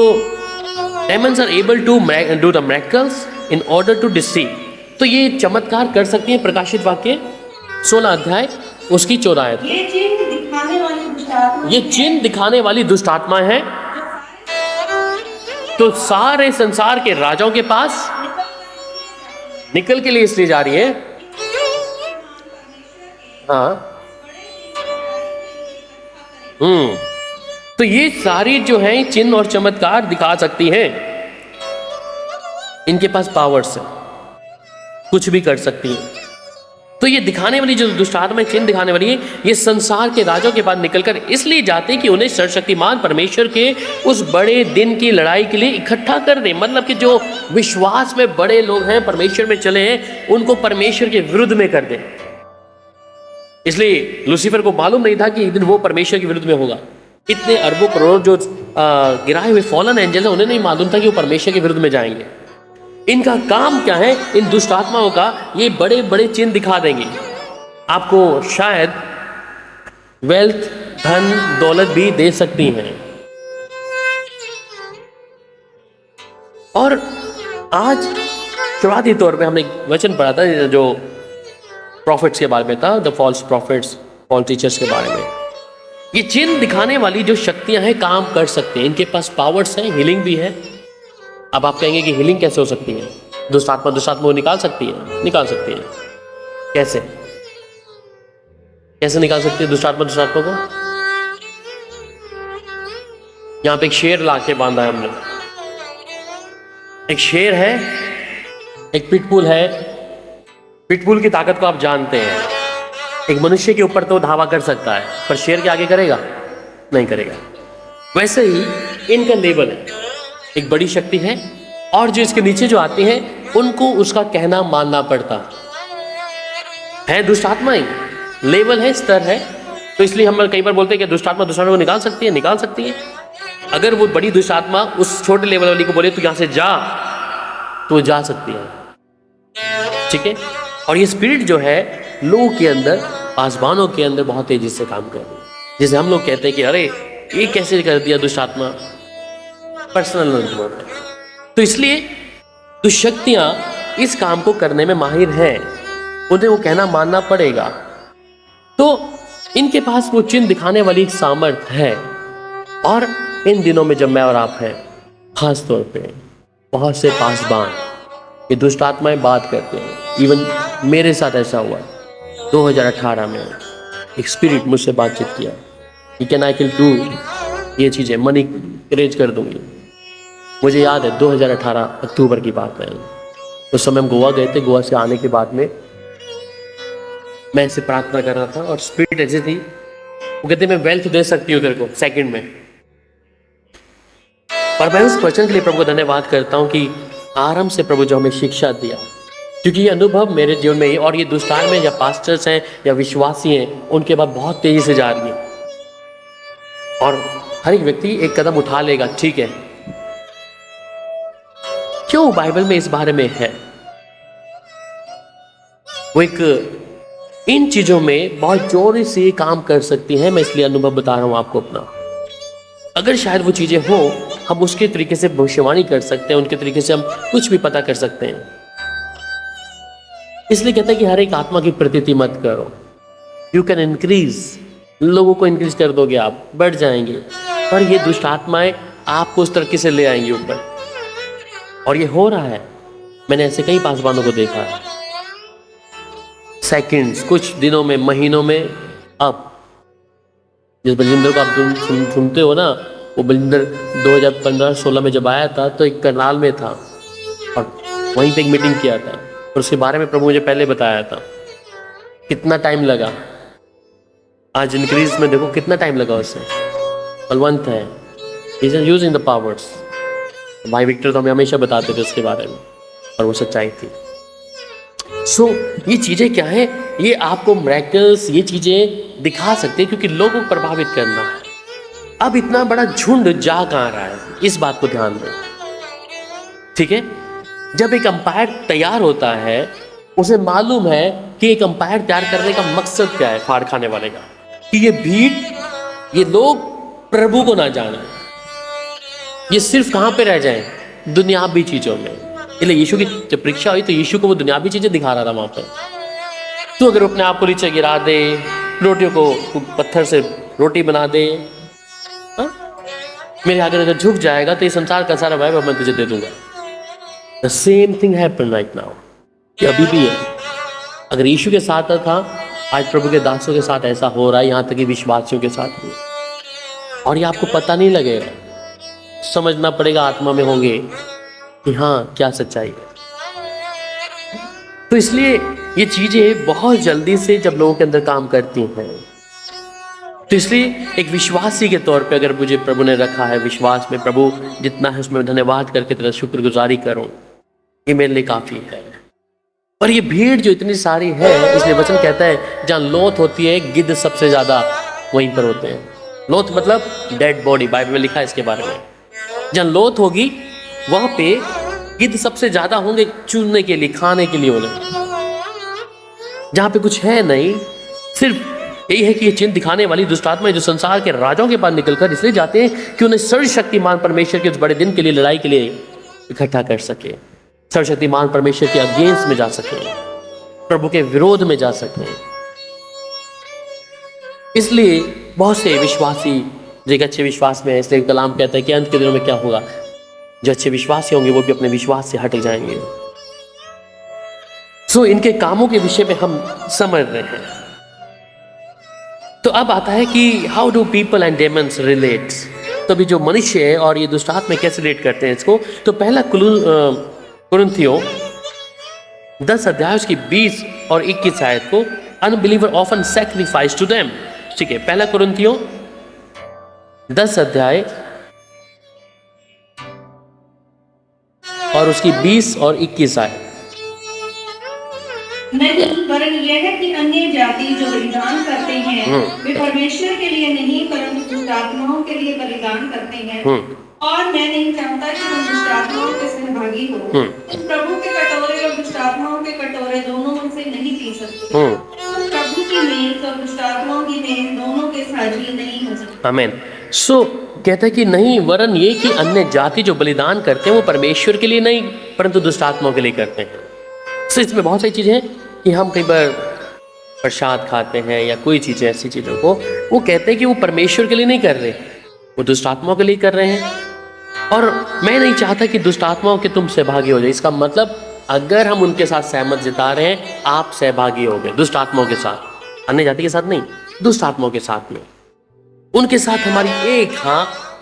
demons are able to do the miracles in order to deceive. तो ये चमत्कार कर सकती हैं, प्रकाशित वाक्य 16 अध्याय उसकी 14 आयत। ये चिन्ह दिखाने वाली दुष्ट आत्मा, ये चिन्ह दिखाने वाली दुष्ट आत्मा है, तो सारे संसार के राजाओं के पास निकल के लिए इसलिए जा रही है। हाँ, तो ये सारी जो है चिन्ह और चमत्कार दिखा सकती हैं, इनके पास पावर्स है, कुछ भी कर सकती है। तो ये दिखाने वाली जो दुष्ट आत्मा चिन्ह दिखाने वाली है, ये संसार के राजाओं के पास निकलकर इसलिए जाते हैं कि उन्हें सर्वशक्तिमान परमेश्वर के उस बड़े दिन की लड़ाई के लिए इकट्ठा कर दे। मतलब कि जो विश्वास में बड़े लोग हैं, परमेश्वर में चले हैं, उनको परमेश्वर के विरुद्ध में कर दे। इसलिए लूसीफर को मालूम नहीं था कि एक दिन वो परमेश्वर के विरुद्ध में होगा। इतने अरबों करोड़ों जो गिराए हुए फॉलन एंजल है, उन्हें नहीं मालूम था कि वो परमेश्वर के विरुद्ध में जाएंगे। इनका काम क्या है? इन दुष्ट आत्माओं का ये बड़े बड़े चिन्ह दिखा देंगे। आपको शायद वेल्थ, धन, दौलत भी दे सकती हैं। और आज शुरुआती तौर पे हमने एक वचन पढ़ा था जो प्रॉफिट्स के बारे में था, the false prophets, false teachers के बारे में। ये चिन्ह दिखाने वाली जो शक्तियां हैं काम कर सकते हैं, इनके पास पावर्स हैं, हीलिंग भी है। अब आप कहेंगे कि हीलिंग कैसे हो सकती है? दुष्ट आत्मा को निकाल सकती है? निकाल सकती है। कैसे कैसे निकाल सकती है दुष्ट आत्मा को? यहां पे एक शेर लाके बांधा है हमने। एक शेर है, एक पिटबुल है। पिटबुल की ताकत को आप जानते हैं। एक मनुष्य के ऊपर तो धावा कर सकता है, पर शेर के आगे करेगा? नहीं करेगा। वैसे ही इनका लेवल है, एक बड़ी शक्ति है, और जो इसके नीचे जो आते हैं उनको उसका कहना मानना पड़ता है। दुष्ट आत्मा ही लेवल है, स्तर है। तो इसलिए हम कई बार बोलते हैं कि दुष्ट आत्मा को निकाल सकती है। निकाल सकती है। अगर वो बड़ी दुष्ट आत्मा उस छोटे लेवल वाली को बोले तो यहां से जा, तो जा सकती है। ठीक है। और ये स्पिरिट जो है लोगों के अंदर, पासवानों के अंदर बहुत तेजी से काम कर रही है। जैसे हम लोग कहते हैं कि अरे ये कैसे कर दिया दुष्ट आत्मा, पर्सनल अनुभव है। तो इसलिए दुष्शक्तियां इस काम को करने में माहिर हैं, उन्हें वो कहना मानना पड़ेगा। तो इनके पास वो चिन्ह दिखाने वाली सामर्थ्य है। और इन दिनों में जब मैं और आप हैं, खास तौर पे बहुत से पासवान ये दुष्ट आत्माएं बात करते हैं। इवन मेरे साथ ऐसा हुआ 2018 में एक स्पिरिट मुझसे बातचीत किया कि कैन आई डू ये चीज़ें, मनी अरेंज कर दूंगी। मुझे याद है 2018 अक्टूबर की बात है। उस समय हम गोवा गए थे। गोवा से आने के बाद में मैं ऐसे प्रार्थना कर रहा था और स्पिरिट ऐसी थी, वो कहते मैं वेल्थ दे सकती हूँ तेरे को सेकंड में। पर मैं उस वचन के लिए प्रभु को धन्यवाद करता हूँ कि आरंभ से प्रभु जो हमें शिक्षा दिया, क्योंकि ये अनुभव मेरे जीवन में, और ये दुष्टान में या पास्टर्स हैं या विश्वासी हैं, उनके बाद बहुत तेजी से जा रही है। और हर एक व्यक्ति एक कदम उठा लेगा, ठीक है। क्यों बाइबल में इस बारे में है? वो एक इन चीजों में बहुत जोर से काम कर सकती हैं। मैं इसलिए अनुभव बता रहा हूं आपको अपना। अगर शायद वो चीजें हो, हम उसके तरीके से भविष्यवाणी कर सकते हैं, उनके तरीके से हम कुछ भी पता कर सकते हैं। इसलिए कहते हैं कि हर एक आत्मा की प्रतीति मत करो। यू कैन इंक्रीज, लोगों को इंक्रीज कर दोगे आप, बढ़ जाएंगे, पर ये दुष्ट आत्माएं आपको उस तरीके से ले आएंगी ऊपर। और ये हो रहा है। मैंने ऐसे कई पासवानों को देखा है। सेकंड्स, कुछ दिनों में, महीनों में। अब जिस बलजिंदर को आप सुनते हो ना, वो बलजिंदर 2015-16 में जब आया था तो एक करनाल में था और वहीं पे एक मीटिंग किया था और उसके बारे में प्रभु मुझे पहले बताया था। कितना टाइम लगा, आज इंक्रीज में देखो कितना टाइम लगा उसे। बलवंत है, इज यूजिंग द पावर्स। भाई विक्टर तो हमें हमेशा बताते थे उसके बारे में और वो सच्चाई थी। सो ये चीज़ें क्या है, ये आपको मिरेकल्स, ये चीज़ें दिखा सकते हैं क्योंकि लोगों को प्रभावित करना है। अब इतना बड़ा झुंड जा कहाँ रहा है, इस बात को ध्यान दें, ठीक है। जब एक अंपायर तैयार होता है, उसे मालूम है कि एक अंपायर तैयार करने का मकसद क्या है फाड़ खाने वाले का, कि ये भीड़, ये लोग प्रभु को ना जाने, ये सिर्फ कहाँ पे रह जाएं, दुनियावी चीज़ों में। इसलिए यीशु की जब परीक्षा हुई तो यीशु को वो दुनियावी चीज़ें दिखा रहा था वहाँ पे। तो अगर अपने आप को नीचे गिरा दे, रोटियों को पत्थर से रोटी बना दे, हा? मेरे आगे अगर झुक जाएगा तो ये संसार का सारा वैभव मैं तुझे दे दूंगा। The same thing happen right now, ये अभी भी है। अगर यीशु के साथ था, आज प्रभु के दासों के साथ ऐसा हो रहा है, यहाँ तक कि विश्वासियों के साथ भी। और ये आपको पता नहीं लगेगा, समझना पड़ेगा, आत्मा में होंगे कि हाँ क्या सच्चाई है। तो इसलिए ये चीज़ें बहुत जल्दी से जब लोगों के अंदर काम करती हैं, तो इसलिए एक विश्वासी के तौर पे अगर मुझे प्रभु ने रखा है विश्वास में, प्रभु जितना है उसमें धन्यवाद करके तेरा शुक्रगुजारी करूं, ये मेरे लिए काफ़ी है। और ये भीड़ जो इतनी सारी है, इसलिए वचन कहता है जहाँ लोथ होती है गिद्ध सबसे ज़्यादा वहीं पर होते हैं। लोथ मतलब डेड बॉडी, बाइबल में लिखा है इसके बारे में। जहाँ लोथ होगी वहाँ पे गिद्ध सबसे ज़्यादा होंगे चुनने के लिए, खाने के लिए उन्हें। जहाँ पे कुछ है नहीं, सिर्फ यही है कि ये चिन्ह दिखाने वाली दुष्ट आत्माएं जो संसार के राजाओं के पास निकलकर इसलिए जाते हैं कि उन्हें सर्वशक्तिमान परमेश्वर के उस बड़े दिन के लिए, लड़ाई के लिए इकट्ठा कर सके, सर्वशक्तिमान परमेश्वर के अगेंस्ट में जा सके, प्रभु के विरोध में जा सके। इसलिए बहुत से विश्वासी जो एक अच्छे विश्वास में है, इसलिए कलाम कहता है कि अंत के दिनों में क्या होगा, जो अच्छे विश्वासी होंगे वो भी अपने विश्वास से हट जाएंगे। सो इनके कामों के विषय में हम समझ रहे हैं। तो अब आता है कि how do people and Demons relate. तो अभी जो मनुष्य है और ये दुष्ट आत्मा कैसे रिलेट करते हैं इसको, तो पहला कुरिन्थियों 10 अध्याय उसकी 20 और 21 आयत को, unbeliever often sacrifice to them. ठीक है, पहला कुरिन्थियों 10 अध्याय और उसकी 20 और 21 आयत। नहीं, वरन यह है कि अन्य जाति जो बलिदान करते हैं वे परमेश्वर के लिए नहीं परंतु दुष्ट आत्माओं के लिए बलिदान करते हैं। और मैं नहीं चाहता कि तुम दुष्ट आत्माओं के सहभागी हो। तुम प्रभु के कटोरे और दुष्ट आत्माओं के कटोरे दोनों में से नहीं पी सकते। तुम प्रभु की मेज और दुष्ट आत्माओं की मेज दोनों के साझी नहीं हो सकते। आमीन। सो कहता है कि नहीं, वरन ये कि अन्य जाति जो बलिदान करते हैं वो परमेश्वर के लिए नहीं परंतु दुष्ट आत्माओं के लिए करते हैं। सो इसमें बहुत सारी चीज़ें हैं कि हम कई बार प्रसाद खाते हैं या कोई चीज़ें, ऐसी चीज़ों को वो कहते हैं कि वो परमेश्वर के लिए नहीं कर रहे, वो दुष्ट आत्माओं के लिए कर रहे हैं। और मैं नहीं चाहता कि दुष्ट आत्माओं के तुम सहभागी हो जाए। इसका मतलब अगर हम उनके साथ सहमत जता रहे हैं, आप सहभागी हो गए दुष्ट आत्माओं के साथ, अन्य जाति के साथ नहीं, दुष्ट आत्माओं के साथ में। उनके साथ हमारी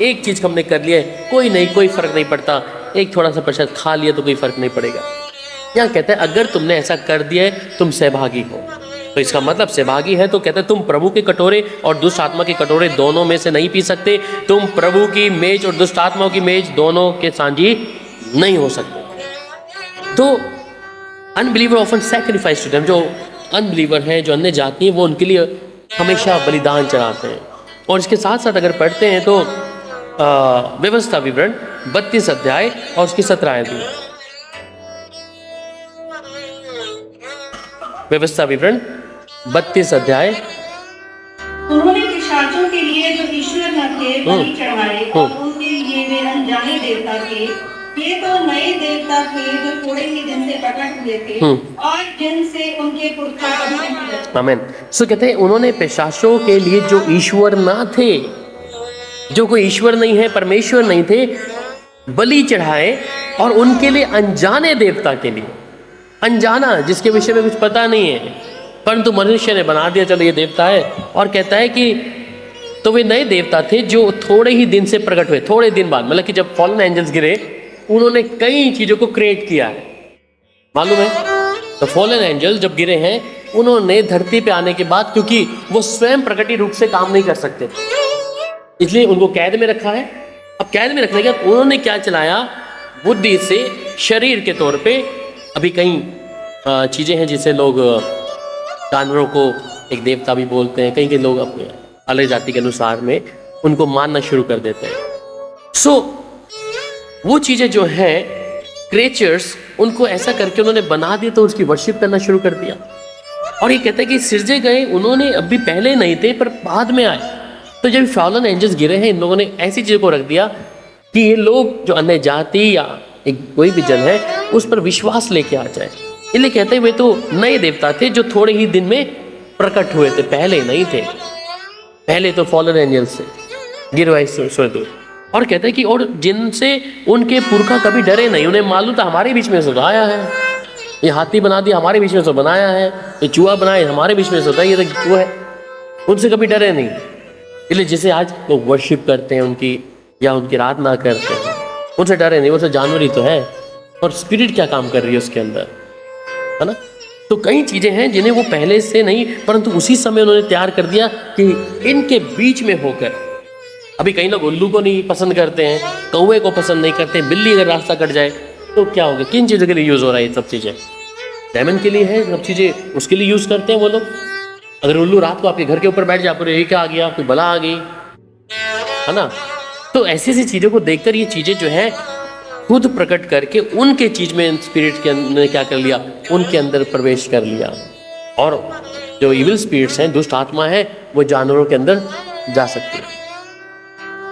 एक चीज़ हमने कर लिया है, कोई नहीं, कोई फर्क नहीं पड़ता, एक थोड़ा सा प्रसाद खा लिया तो कोई फर्क नहीं पड़ेगा। यहाँ कहते हैं अगर तुमने ऐसा कर दिया है तुम सहभागी हो। तो इसका मतलब सहभागी है तो कहते हैं तुम प्रभु के कटोरे और दुष्ट आत्मा के कटोरे दोनों में से नहीं पी सकते। तुम प्रभु की मेज और दुष्ट आत्माओं की मेज दोनों के साझी नहीं हो सकते। तो unbeliever often sacrifice to them, जो अनबिलीवर हैं, जो अन्य जाति हैं, वो उनके लिए हमेशा बलिदान चढ़ाते हैं। और इसके साथ साथ अगर पढ़ते हैं तो व्यवस्था विवरण 32 अध्याय और उसकी 17 आयत। व्यवस्था विवरण 32 अध्याय। उन्होंने पिशाचों के लिए जो ईश्वर न थे बलि चढ़ाए और उनके लिए वे अनजाने देवता थे। ये तो नए देवता थे जो थोड़े ही दिन से प्रकट हुए थे और जिनसे उनके पुरखा कभी नहीं डरे। आमीन। सो कहते हैं उन्होंने पिशाचों के लिए जो ईश्वर ना थे, जो कोई ईश्वर नहीं है, परमेश्वर नहीं थे, बलि चढ़ाए और उनके लिए अनजाने देवता के लिए, अनजाना जिसके विषय में कुछ पता नहीं है परंतु मनुष्य ने बना दिया, चलो ये देवता है। और कहता है कि तो वे नए देवता थे जो थोड़े ही दिन से प्रकट हुए, थोड़े दिन बाद, मतलब कि जब फॉलन एंजल्स गिरे उन्होंने कई चीज़ों को क्रिएट किया है, मालूम है? तो फॉलन एंजल जब गिरे हैं, उन्होंने धरती पे आने के बाद, क्योंकि वो स्वयं प्रकटी रूप से काम नहीं कर सकते, इसलिए उनको कैद में रखा है। अब कैद में रखने के बाद उन्होंने क्या चलाया, बुद्धि से शरीर के तौर पे। अभी कई चीज़ें हैं जिसे लोग जानवरों को एक देवता भी बोलते हैं, कई के लोग अपने अलग जाति के अनुसार में उनको मानना शुरू कर देते हैं। सो वो चीज़ें जो हैं क्रिएचर्स, उनको ऐसा करके उन्होंने बना दिया, तो उसकी वर्शिप करना शुरू कर दिया। और ये कहते हैं कि सिरजे गए उन्होंने अभी पहले नहीं थे पर बाद में आए। तो जब फॉलन एंजल्स गिरे हैं, इन लोगों ने ऐसी चीज़ को रख दिया कि ये लोग जो अन्य जाति या एक कोई भी जन है उस पर विश्वास लेके आ जाए। इसलिए कहते हैं वे तो नए देवता थे जो थोड़े ही दिन में प्रकट हुए थे, पहले नहीं थे। पहले तो फॉलन एंजल्स से गिरवाई स्वर्गदूत। और कहते हैं कि और जिनसे उनके पुरखा कभी डरे नहीं, उन्हें मालूम था हमारे बीच में से तो आया है, ये हाथी बना दिया हमारे बीच में से बनाया है, ये चूहा बनाया हमारे बीच में से होता है, ये तो वो है, उनसे कभी डरे नहीं। इसलिए जिसे आज लोग वर्शिप करते हैं उनकी या उनकी आराधना करते हैं, उनसे डरे नहीं, वो तो जानवर ही तो है। और स्पिरिट क्या काम कर रही है उसके अंदर, है ना? तो कई चीज़ें हैं जिन्हें वो पहले से नहीं, परंतु उसी समय उन्होंने तैयार कर दिया कि इनके बीच में होकर। अभी कई लोग उल्लू को नहीं पसंद करते हैं, कौवे को पसंद नहीं करते, बिल्ली अगर रास्ता कट जाए तो क्या होगा, किन चीज़ों के लिए यूज़ हो रहा है ये सब चीज़ें? डायमंड के लिए है सब चीज़ें, उसके लिए यूज़ करते हैं वो लोग। अगर उल्लू रात को आपके घर के ऊपर बैठ जाए, पूरे क्या आ गया, कोई बला आ गई, है ना? तो ऐसी ऐसी चीज़ों को देखकर ये चीज़ें जो है खुद प्रकट करके उनके चीज़ में स्पिरिट के अंदर क्या कर लिया, उनके अंदर प्रवेश कर लिया। और जो इविल स्पिरिट्स हैं, दुष्ट आत्मा है, वो जानवरों के अंदर जा सकती है।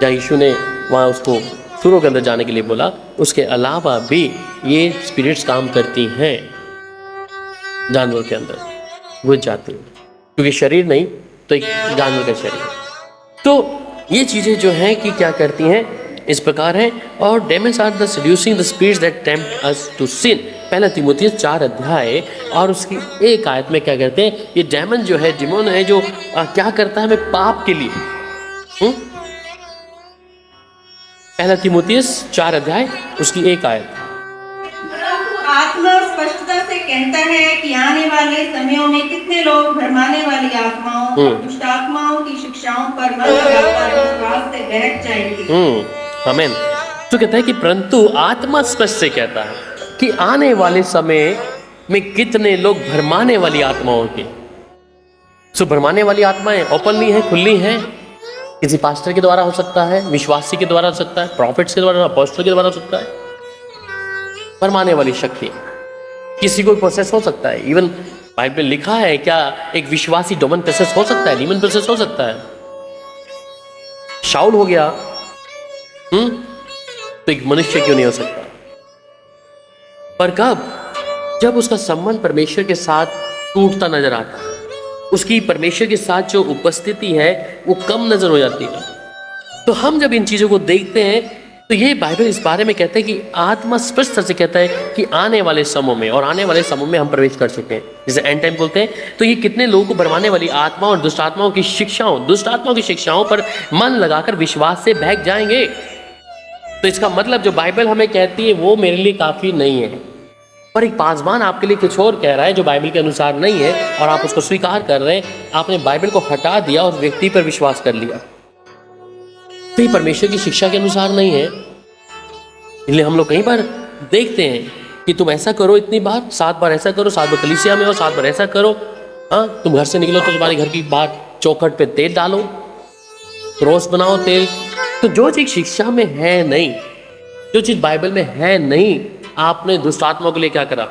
जहाँ यीशु ने वहाँ उसको सुरों के अंदर जाने के लिए बोला, उसके अलावा भी ये स्पिरिट्स काम करती हैं जानवर के अंदर, वो जाती हैं, क्योंकि शरीर नहीं तो एक जानवर का शरीर। तो ये चीज़ें जो हैं कि क्या करती हैं, इस प्रकार है। और demons are the seducing the spirits that tempt us to sin, पहला तीमुथियुस 4 अध्याय और उसकी 1 आयत में क्या करते हैं, ये डेमन जो है, डिमोन है, जो क्या करता है हमें पाप के लिए। पहला तीमुथियुस 4 अध्याय उसकी 1 आयत। परंतु आत्मा स्पष्टता से कहता है कि आने वाले समयों में कितने लोग भरमाने वाली आत्माओं और दुष्ट आत्माओं की शिक्षाओं पर मन लगाकर विश्वास से बहक जाएंगे। आमीन। तो कहता है कि परंतु आत्मा स्पष्ट से कहता है कि आने वाले समय में कितने लोग भरमाने वाली आत्माओं की। सो भरमाने वाली आत्माएं ओपनली हैं, खुली हैं, किसी पास्टर के द्वारा हो सकता है, विश्वासी के द्वारा हो सकता है, प्रॉफिट्स के द्वारा, अपोस्टल के द्वारा हो सकता है। भरमाने वाली शक्ति किसी को प्रोसेस हो सकता है। इवन बाइबल में लिखा है, क्या एक विश्वासी डोमन प्रोसेस हो सकता है, डीमन प्रोसेस हो सकता है। शाऊल हो गया, तो एक मनुष्य क्यों नहीं हो सकता? पर कब? जब उसका संबंध परमेश्वर के साथ टूटता नजर आता है, उसकी परमेश्वर के साथ जो उपस्थिति है वो कम नजर हो जाती है। तो हम जब इन चीजों को देखते हैं तो ये बाइबल इस बारे में कहता है कि आत्मा स्पष्ट से कहता है कि आने वाले समय में, और आने वाले समय में हम प्रवेश कर चुके हैं, जिसे एंड टाइम बोलते हैं। तो ये कितने लोगों को भरमाने वाली आत्मा और दुष्ट आत्माओं की शिक्षाओं पर मन लगाकर विश्वास से बहक जाएंगे। तो इसका मतलब जो बाइबल हमें कहती है वो मेरे लिए काफी नहीं है, पर एक पासवान आपके लिए कुछ और कह रहा है जो बाइबल के अनुसार नहीं है, और आप उसको स्वीकार कर रहे हैं। आपने बाइबल को हटा दिया और व्यक्ति पर विश्वास कर लिया, तो ये परमेश्वर की शिक्षा के अनुसार नहीं है। इसलिए हम लोग कई बार देखते हैं कि तुम ऐसा करो इतनी बार, 7 बार ऐसा करो, 7 बार कलीसिया में हो, 7 बार ऐसा करो। हाँ, तुम घर से निकलो तो तुम्हारे घर की बाहर चौखट पे तेल डालो, रोज बनाओ तेल। तो जो चीज शिक्षा में है नहीं, जो चीज बाइबल में है नहीं, आपने दुष्ट आत्मा के लिए क्या करा,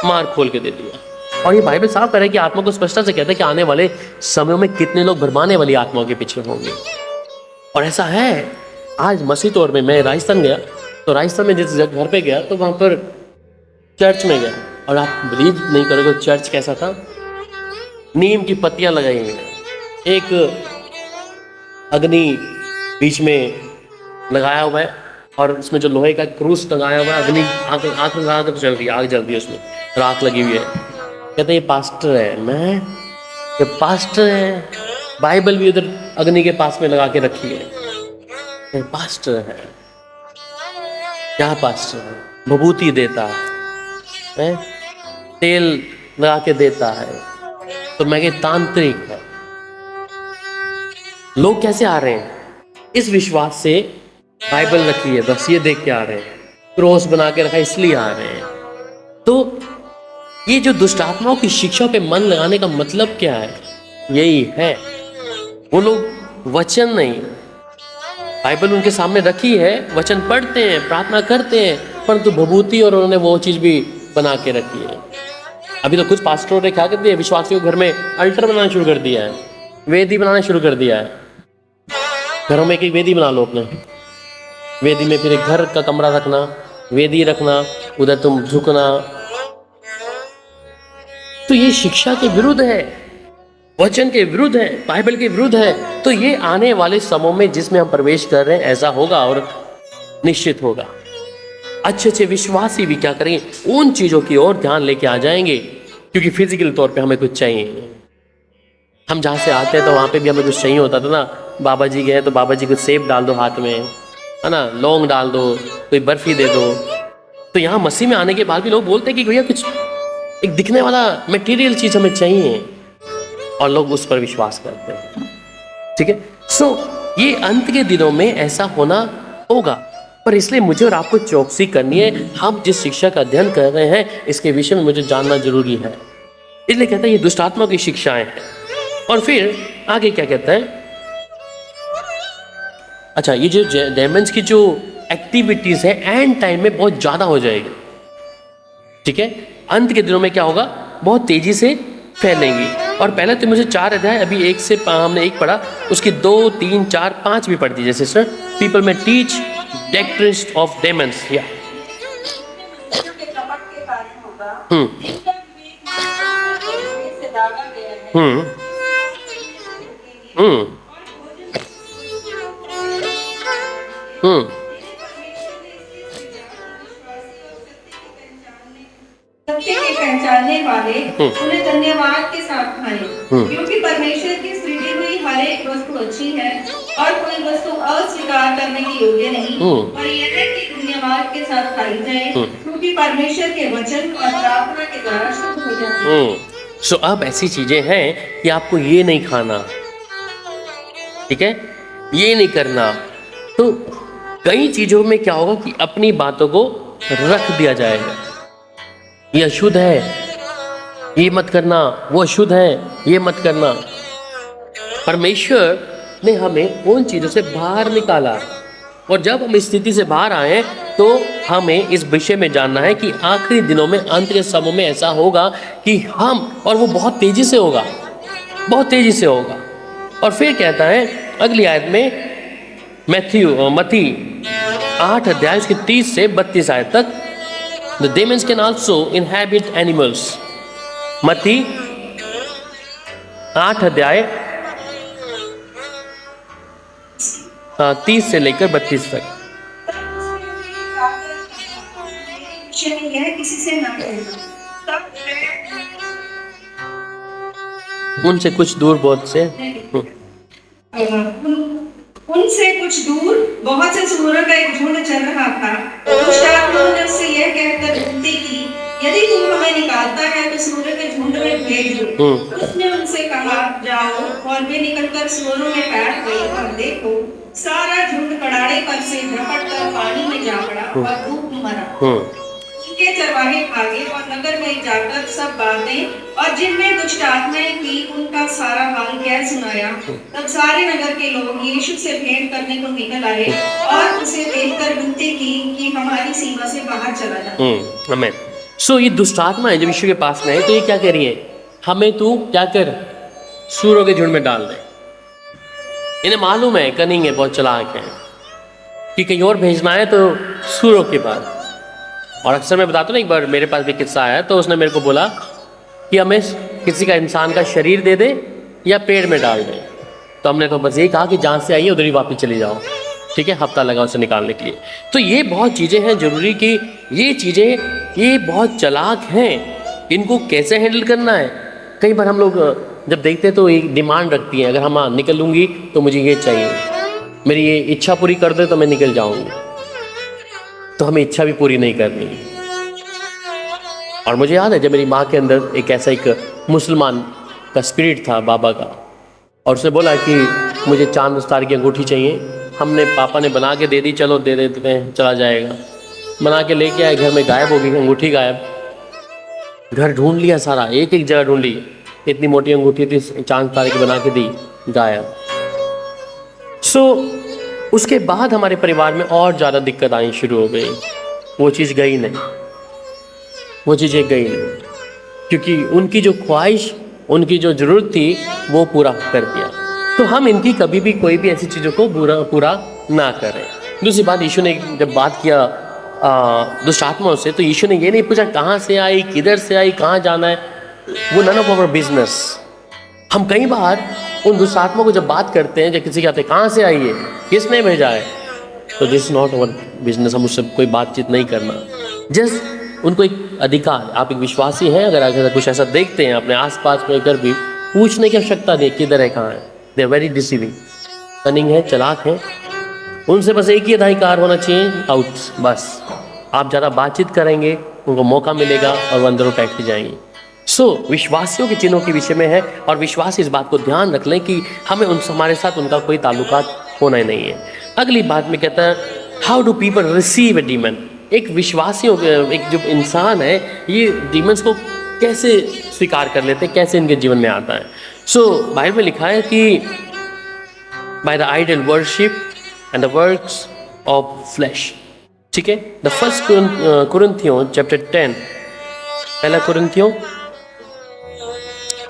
मार खोल के दे दिया। और ये बाइबल साफ कर रहा है कि आत्मा को स्पष्टता से कहता है कि आने वाले समयों में कितने लोग भरमाने वाली आत्माओं के पीछे होंगे। और ऐसा है, आज मसीह तौर में मैं राजस्थान गया, तो राजस्थान में जिस घर पे गया तो वहाँ पर चर्च में गया, और आप बिलीव नहीं करोगे चर्च कैसा था। नीम की पत्तियाँ लगाई हुई हैं, एक अग्नि बीच में लगाया हुआ है, और उसमें जो लोहे का क्रूस लगाया हुआ है, अग्नि आँख लगा कर चल रही है, आग जल रही है, उसमें राख लगी हुई है। कहते हैं ये पास्टर है। मैं, ये पास्टर है, बाइबल भी उधर अग्नि के पास में लगा के रखी है, ये पास्टर है। क्या पास्टर है? विभूति देता है, तेल लगा के देता है, तो मैं कह तांत्रिक है। लोग कैसे आ रहे हैं? इस विश्वास से बाइबल रखी है, बस ये देख के आ रहे हैं, क्रॉस बना के रखा इसलिए आ रहे हैं। तो ये जो दुष्ट आत्माओं की शिक्षा पे मन लगाने का मतलब क्या है? यही है, वो लोग वचन नहीं, बाइबल उनके सामने रखी है, वचन पढ़ते हैं, प्रार्थना करते हैं, परंतु भभूति और उन्होंने वो चीज़ भी बना के रखी है। अभी तो कुछ पास्टरों ने क्या कर दिया, विश्वासियों के घर में अल्टर बनाना शुरू कर दिया है, वेदी बनाना शुरू कर दिया है। घरों में एक वेदी बना लो अपने, वेदी में फिर एक घर का कमरा रखना, वेदी रखना, उधर तुम झुकना। तो ये शिक्षा के विरुद्ध है, वचन के विरुद्ध है, बाइबल के विरुद्ध है। तो ये आने वाले समय में जिसमें हम प्रवेश कर रहे हैं ऐसा होगा और निश्चित होगा। अच्छे अच्छे विश्वासी भी क्या करेंगे, उन चीज़ों की ओर ध्यान लेके आ जाएंगे, क्योंकि फिजिकल तौर पे हमें कुछ चाहिए। हम जहाँ से आते हैं तो वहाँ पे भी हमें कुछ चाहिए होता था ना, बाबा जी गए तो बाबा जी कुछ सेब डाल दो हाथ में, है ना, लौंग डाल दो, कोई बर्फी दे दो। तो यहाँ मसीह में आने के बाद भी लोग बोलते हैं कि भैया कुछ एक दिखने वाला मटेरियल चीज़ हमें चाहिए, और लोग उस पर विश्वास करते हैं। ठीक है, सो ये अंत के दिनों में ऐसा होना होगा, पर इसलिए मुझे और आपको चौकसी करनी है। हम जिस शिक्षा का अध्ययन कर रहे हैं इसके विषय में मुझे जानना जरूरी है। इसलिए कहता है ये दुष्ट आत्मा की शिक्षाएं हैं। और फिर आगे क्या कहता है, अच्छा ये जो डेमन्स की जो एक्टिविटीज है एंड टाइम में बहुत ज्यादा हो जाएगी। ठीक है, अंत के दिनों में क्या होगा, बहुत तेजी से फैलेंगी। और पहले तो मुझे 4 अध्याय, अभी 1 से हमने 1 पढ़ा, उसकी 2, 3, 4, 5 भी पढ़ दीजिए सिस्टर। पीपल में टीच डॉक्ट्रिन्स ऑफ डेमन्स या सत्य के पहचानने वाले उन्हें धन्यवाद के साथ खाएं, क्योंकि परमेश्वर की सृजी हुई हर एक वस्तु अच्छी है और कोई वस्तु अस्वीकार करने की योग्य नहीं, और यह है कि धन्यवाद के साथ खाई जाए, क्योंकि परमेश्वर के वचन और प्रार्थना के द्वारा शुद्ध हो जाती है। सो अब ऐसी चीजें हैं कि आपको ये नहीं खाना, ठीक है, ये नहीं करना। तो कई चीजों में क्या होगा कि अपनी बातों को रख दिया जाएगा, ये अशुद्ध है, ये मत करना, वो अशुद्ध है, ये मत करना। परमेश्वर ने हमें उन चीज़ों से बाहर निकाला, और जब हम इस स्थिति से बाहर आए तो हमें इस विषय में जानना है कि आखिरी दिनों में, अंत के समय में ऐसा होगा कि हम, और वो बहुत तेज़ी से होगा, बहुत तेज़ी से होगा। और फिर कहता है अगली आयत में, मत्ती 8 अध्याय उसके 30 से 32 आयत तक, The demons can also inhabit animals. मत्ती 8 अध्याय 30 से लेकर 32 तक। यह किसी से ना कहना, उनसे कुछ दूर बहुत से उनसे कुछ दूर बहुत से सूअरों का एक झुंड चल रहा था। दुष्ट आत्माओं ने उससे यह कहकर विनती की, यदि तू हमें निकालता है तो सूअरों के झुंड में भेज दो। उसने उनसे कहा, जाओ, और वे निकलकर सूअरों में बैठ गए, और देखो सारा झुंड कड़ाड़े पर से झपट कर पानी में जा पड़ा और डूब मरा। उनके चरवाहे भागे और नगर में जाकर सब बातें और जिनमें दुष्ट आत्माएं थी उनका सारा हाल कह सुनाया। तब सारे नगर के लोग यीशु से भेंट करने को निकल आए और उसे देखकर विनती की कि हमारी सीमा से बाहर चला जा। आमीन। सो ये दुष्ट आत्मा है जब यीशु के पास में है तो ये क्या कह रही है, हमें तू क्या कर, सूअरों के झुंड में डाल दे। इन्हें मालूम है, कनिंग है, बहुत चालाक है कि कहीं और भेजना है तो सूअरों के पास। और अक्सर मैं बताता हूँ, एक बार मेरे पास भी किस्सा आया, तो उसने मेरे को बोला कि हमें किसी का, इंसान का शरीर दे दे या पेड़ में डाल दे। तो हमने तो बस यही कहा कि जहाँ से आई है उधर ही वापस चली जाओ, ठीक है, हफ्ता लगा उसे निकालने के लिए। तो ये बहुत चीज़ें हैं जरूरी कि ये चीज़ें ये बहुत चालाक हैं, इनको कैसे हैंडल करना है। कई बार हम लोग जब देखते हैं तो एक डिमांड रखती है, अगर हम निकल लूँगी तो मुझे ये चाहिए, मेरी ये इच्छा पूरी कर दे तो मैं निकल जाऊँगी। तो हमें इच्छा भी पूरी नहीं करनी। और मुझे याद है जब मेरी माँ के अंदर एक ऐसा एक मुसलमान का स्पिरिट था बाबा का, और उसने बोला कि मुझे चांद सितारे की अंगूठी चाहिए। हमने पापा ने बना के दे दी, चलो दे देते हैं चला जाएगा। बना के लेके आए, घर में गायब हो गई अंगूठी, गायब। घर ढूंढ लिया सारा, एक एक जगह ढूंढ ली, इतनी मोटी अंगूठी थी, चांद सितारे की बना के दी, गायब। उसके बाद हमारे परिवार में और ज़्यादा दिक्कत आनी शुरू हो गई। वो चीज़ गई नहीं, वो चीज़ें गई नहीं, क्योंकि उनकी जो ख्वाहिश, उनकी जो ज़रूरत थी वो पूरा कर दिया। तो हम इनकी कभी भी कोई भी ऐसी चीज़ों को पूरा ना करें। दूसरी बात, यीशु ने जब बात किया दुष्ट आत्माओं से, तो यीशु ने ये नहीं पूछा कहाँ से आई, किधर से आई, कहाँ जाना है, वो नन ऑफ आवर बिजनेस। हम कई बार उन दुष्ट आत्माओं को जब बात करते हैं, जब किसी कहते हैं कहाँ से आई है, किसने भेजा है, तो दिस नॉट आवर बिजनेस। हम उससे कोई बातचीत नहीं करना। जस्ट उनको एक अधिकार, आप एक विश्वासी हैं, अगर कुछ ऐसा देखते हैं अपने आसपास में, अगर भी पूछने की आवश्यकता नहीं, किधर है, कहाँ है। They are very deceiving, cunning है, चालाक है। उनसे बस एक ही अधिकार होना चाहिए, आउट। बस आप ज़्यादा बातचीत करेंगे, उनको मौका मिलेगा और वो अंदर बैठ जाएंगे। विश्वासियों के चिन्हों के विषय में है, और विश्वासी इस बात को ध्यान रख लें कि हमें हमारे साथ उनका कोई ताल्लुकात होना ही नहीं है। अगली बात में कहता है, how do people receive a demon. एक विश्वासियों, एक जो इंसान है, ये डीमंस को कैसे स्वीकार कर लेते हैं, कैसे इनके जीवन में आता है। बाइबल में लिखा है कि by the idol worship and the works of flesh. ठीक है, द फर्स्ट कुरिन्थियों चैप्टर 10, पहला कुरिन्थियों,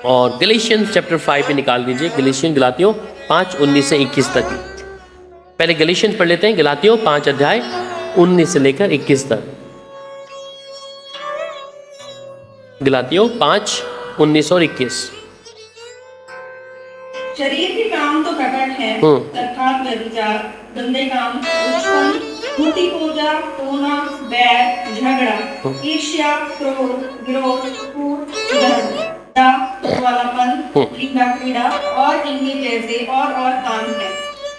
और गलेशियंस चैप्टर 5 भी निकाल दीजिए। गलातियों 5:19 से 21 तक। पहले गलेशियंस पढ़ लेते हैं, गलातियों 5 अध्याय 19 से लेकर 21 तक। गलातियों 5:19 और 21। शरीर के काम तो प्रकट है, अर्थात व्यभिचार, गंदे काम, दुष्टपन, मूर्ति पूजा, टोना, बैर, झगड़ा, ईर्ष्या, क्रोध, विरोध, कूट, उद्धरता, वालापन, लीला क्रीड़ा और इनके जैसे और काम है।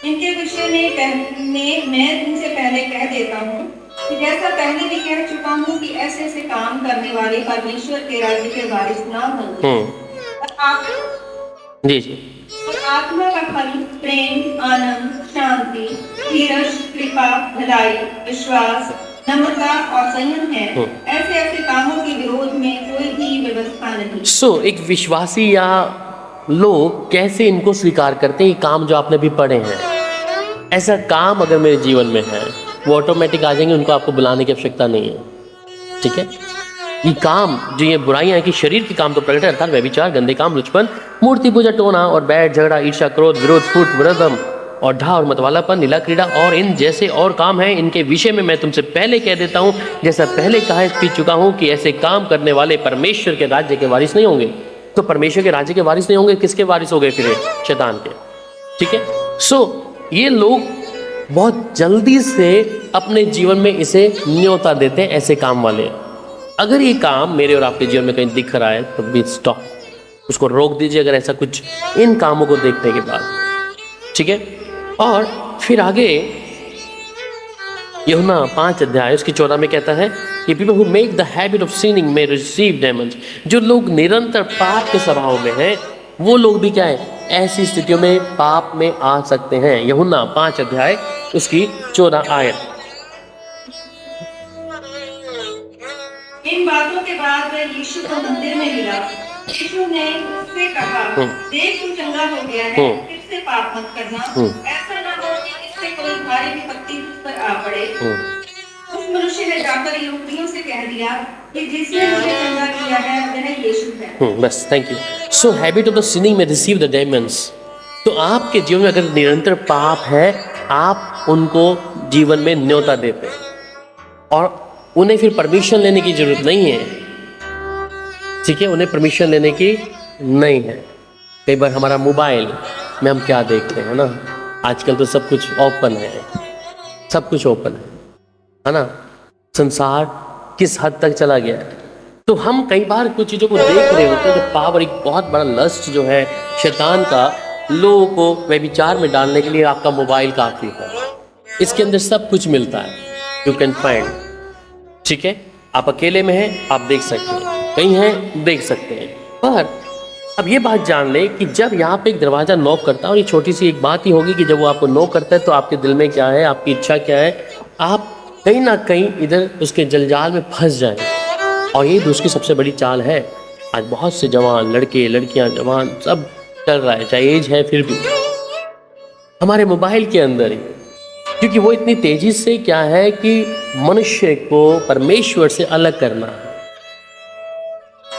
इनके विषय में मैं तुमसे पहले कह देता हूँ कि जैसा पहले भी कह चुका हूँ कि ऐसे ऐसे काम करने वाले परमेश्वर के राज्य के वारिस ना होंगे। जी। और आत्मा का फल प्रेम, आनंद, शांति, धीरज, कृपा, भलाई, विश्वास, नम्रता और संयम है। ऐसे ऐसे कामों के विरोध में कोई भी व्यवस्था नहीं। एक विश्वासी या लोग कैसे इनको स्वीकार करते हैं, ये काम जो आपने भी पढ़े हैं, ऐसा काम अगर मेरे जीवन में है, वो ऑटोमेटिक आ जाएंगे, उनको आपको बुलाने की आवश्यकता नहीं है। ठीक है, ये काम जो ये बुराइयां हैं कि शरीर के काम तो प्रकट है, अर्थात व्यभिचार, गंदे काम, लुचपन, मूर्ति पूजा, टोना और बैर, झगड़ा, ईर्ष्या, क्रोध, विरोध, फूट, विरदम और ढा और मतवालापन, लीला क्रीड़ा और इन जैसे और काम हैं। इनके विषय में मैं तुमसे पहले कह देता हूँ, जैसा पहले पी चुका हूँ कि ऐसे काम करने वाले परमेश्वर के राज्य के वारिस नहीं होंगे। तो परमेश्वर के राज्य के वारिस नहीं होंगे, किसके वारिस हो गए फिर? शैतान के। ठीक है, ये लोग बहुत जल्दी से अपने जीवन में इसे न्योता देते हैं, ऐसे काम वाले। अगर ये काम मेरे और आपके जीवन में कहीं दिख रहा है तो बी स्टॉप, उसको रोक दीजिए अगर ऐसा कुछ इन कामों को देखने के बाद। ठीक है, और फिर आगे यूहन्ना 5 अध्याय उसकी 14 में कहता है कि people who make the habit of sinning may receive Demons. जो लोग निरंतर पाप के स्वभाव में हैं, वो लोग भी क्या है, ऐसी स्थितियों में पाप में आ सकते हैं। यूहन्ना 5 अध्याय उसकी 14 आयत। इन बातों के बाद वह यीशु को मंदिर में मिला। यीशु ने उससे कहा, देख तू चंगा हो गया है, फिर से पाप मत करना, ऐसा ना हो कि इससे कोई भारी विपत्ति तुझ पर आ पड़े। उस मनुष्य ने जाकर यहूदियों से कह दिया कि जिसने मुझे चंगा किया है वह यीशु है। बस, thank you. So habit of the sinning में रिसीव द डेमन्स। तो आपके जीवन में अगर निरंतर पाप है, आप उनको जीवन में न्योता देते हैं और उन्हें फिर परमिशन लेने की जरूरत नहीं है। ठीक है, उन्हें परमिशन लेने की नहीं है। कई बार हमारा मोबाइल में हम क्या देखते हैं ना, आजकल तो सब कुछ ओपन है, सब कुछ ओपन है ना। संसार किस हद तक चला गया है, तो हम कई बार कुछ चीज़ों को देख रहे होते हैं। तो पावर, एक बहुत बड़ा लस्ट जो है शैतान का, लोगों को व्यभिचार में डालने के लिए आपका मोबाइल काफ़ी है। इसके अंदर सब कुछ मिलता है, यू कैन फाइंड। ठीक है, आप अकेले में हैं, आप देख सकते हैं, कहीं हैं, देख सकते हैं। पर अब ये बात जान ले कि जब यहाँ पे एक दरवाज़ा नॉक करता है, और ये छोटी सी एक बात ही होगी कि जब वो आपको नॉक करता है तो आपके दिल में क्या है, आपकी इच्छा क्या है, आप कहीं ना कहीं इधर उसके जलजाल में फंस जाएं। और ये उसकी सबसे बड़ी चाल है। आज बहुत से जवान लड़के लड़कियां, जवान सब चल रहा है, चाहे एज है फिर भी हमारे मोबाइल के अंदर ही, क्योंकि वो इतनी तेजी से क्या है कि मनुष्य को परमेश्वर से अलग करना है।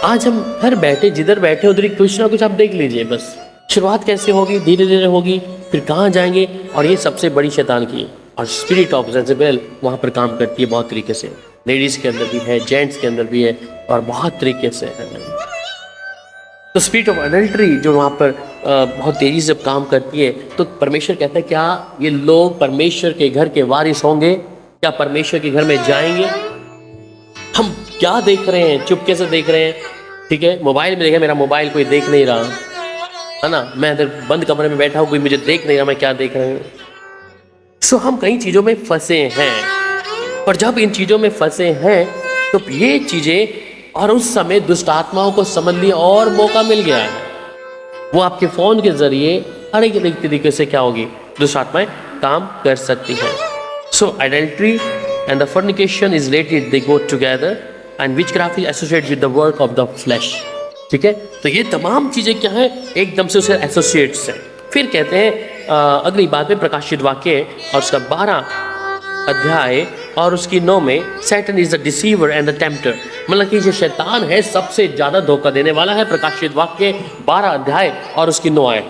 आज हम घर बैठे जिधर बैठे उधर कुछ ना कुछ आप देख लीजिए। बस शुरुआत कैसे होगी, धीरे धीरे होगी, फिर कहाँ जाएंगे। और ये सबसे बड़ी शैतान की और स्पिरिट ऑफ जेज़ेबेल वहाँ पर काम करती है बहुत तरीके से। लेडीज़ के अंदर भी है, जेंट्स के अंदर भी है, और बहुत तरीके से है। तो स्पिरिट ऑफ अडल्ट्री जो वहाँ पर बहुत तेज़ी से काम करती है, तो परमेश्वर कहता है क्या ये लोग परमेश्वर के घर के वारिस होंगे? क्या परमेश्वर के घर में जाएंगे? हम क्या देख रहे हैं, चुपके से देख रहे हैं, ठीक है, मोबाइल में देखें, मेरा मोबाइल कोई देख नहीं रहा है ना, मैं इधर बंद कमरे में बैठा हूँ, कोई मुझे देख नहीं रहा मैं क्या देख रहे हूँ। सो हम कई चीज़ों में फंसे हैं, पर जब इन चीज़ों में फंसे हैं तो ये चीज़ें, और उस समय दुष्ट आत्माओं को समझ लिया और मौका मिल गया है। वो आपके फ़ोन के ज़रिए हर एक तरीके से क्या होगी, दुष्ट आत्माएं काम कर सकती हैं। So adultery and the fornication is related, they go together, and witchcraft is associated with the work of the flesh। ठीक है, तो ये तमाम चीज़ें क्या है, एकदम से उसे एसोसिएट्स हैं। फिर कहते हैं अगली बात में प्रकाशित वाक्य और उसका 12 अध्याय और उसकी 9 में, Satan is the deceiver and the tempter, मतलब कि जो शैतान है सबसे ज़्यादा धोखा देने वाला है। प्रकाशित वाक्य 12 अध्याय और उसकी 9 आयत।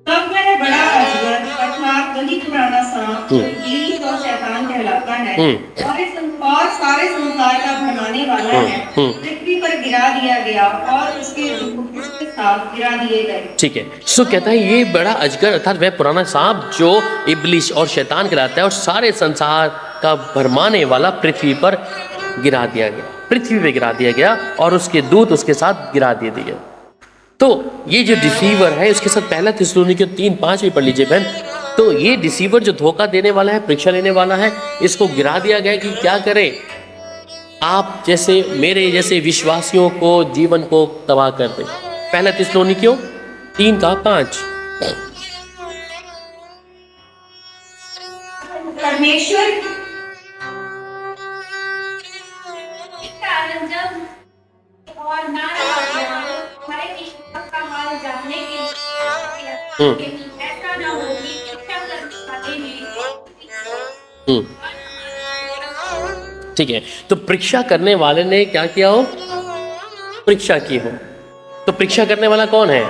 तब वह बड़ा अजगर अर्थात वही पुराना सांप जो इब्लीस और शैतान कहलाता है और सारे संसार का भरमाने वाला है, पृथ्वी पर गिरा दिया गया और उसके दूत उसके साथ गिरा दिए गए। ठीक है, सो कहता है ये बड़ा अजगर अर्थात वह पुराना सांप जो इब्लीस और शैतान कहलाता है और सारे संसार का भरमाने वाला पृथ्वी पर गिरा दिया गया, पृथ्वी पे गिरा दिया गया और उसके दूत उसके साथ गिरा दिए गए। तो ये जो डिसीवर है, इसके साथ पहला थिस्सलुनीकियों 3:5 भी पढ़ लीजिए बहन। तो ये डिसीवर जो धोखा देने वाला है, परीक्षा लेने वाला है, इसको गिरा दिया गया कि क्या करें, आप जैसे मेरे जैसे विश्वासियों को जीवन को तबाह कर दे। पहला थिस्सलुनीकियों 3:5। परमेश्वर और ना हमारे विश्वास का हाल जानने के लिए ऐसा ना हो कि इच्छा करते हैं। ठीक है, तो परीक्षा करने वाले ने क्या किया हो, परीक्षा की हो। तो परीक्षा करने वाला कौन है?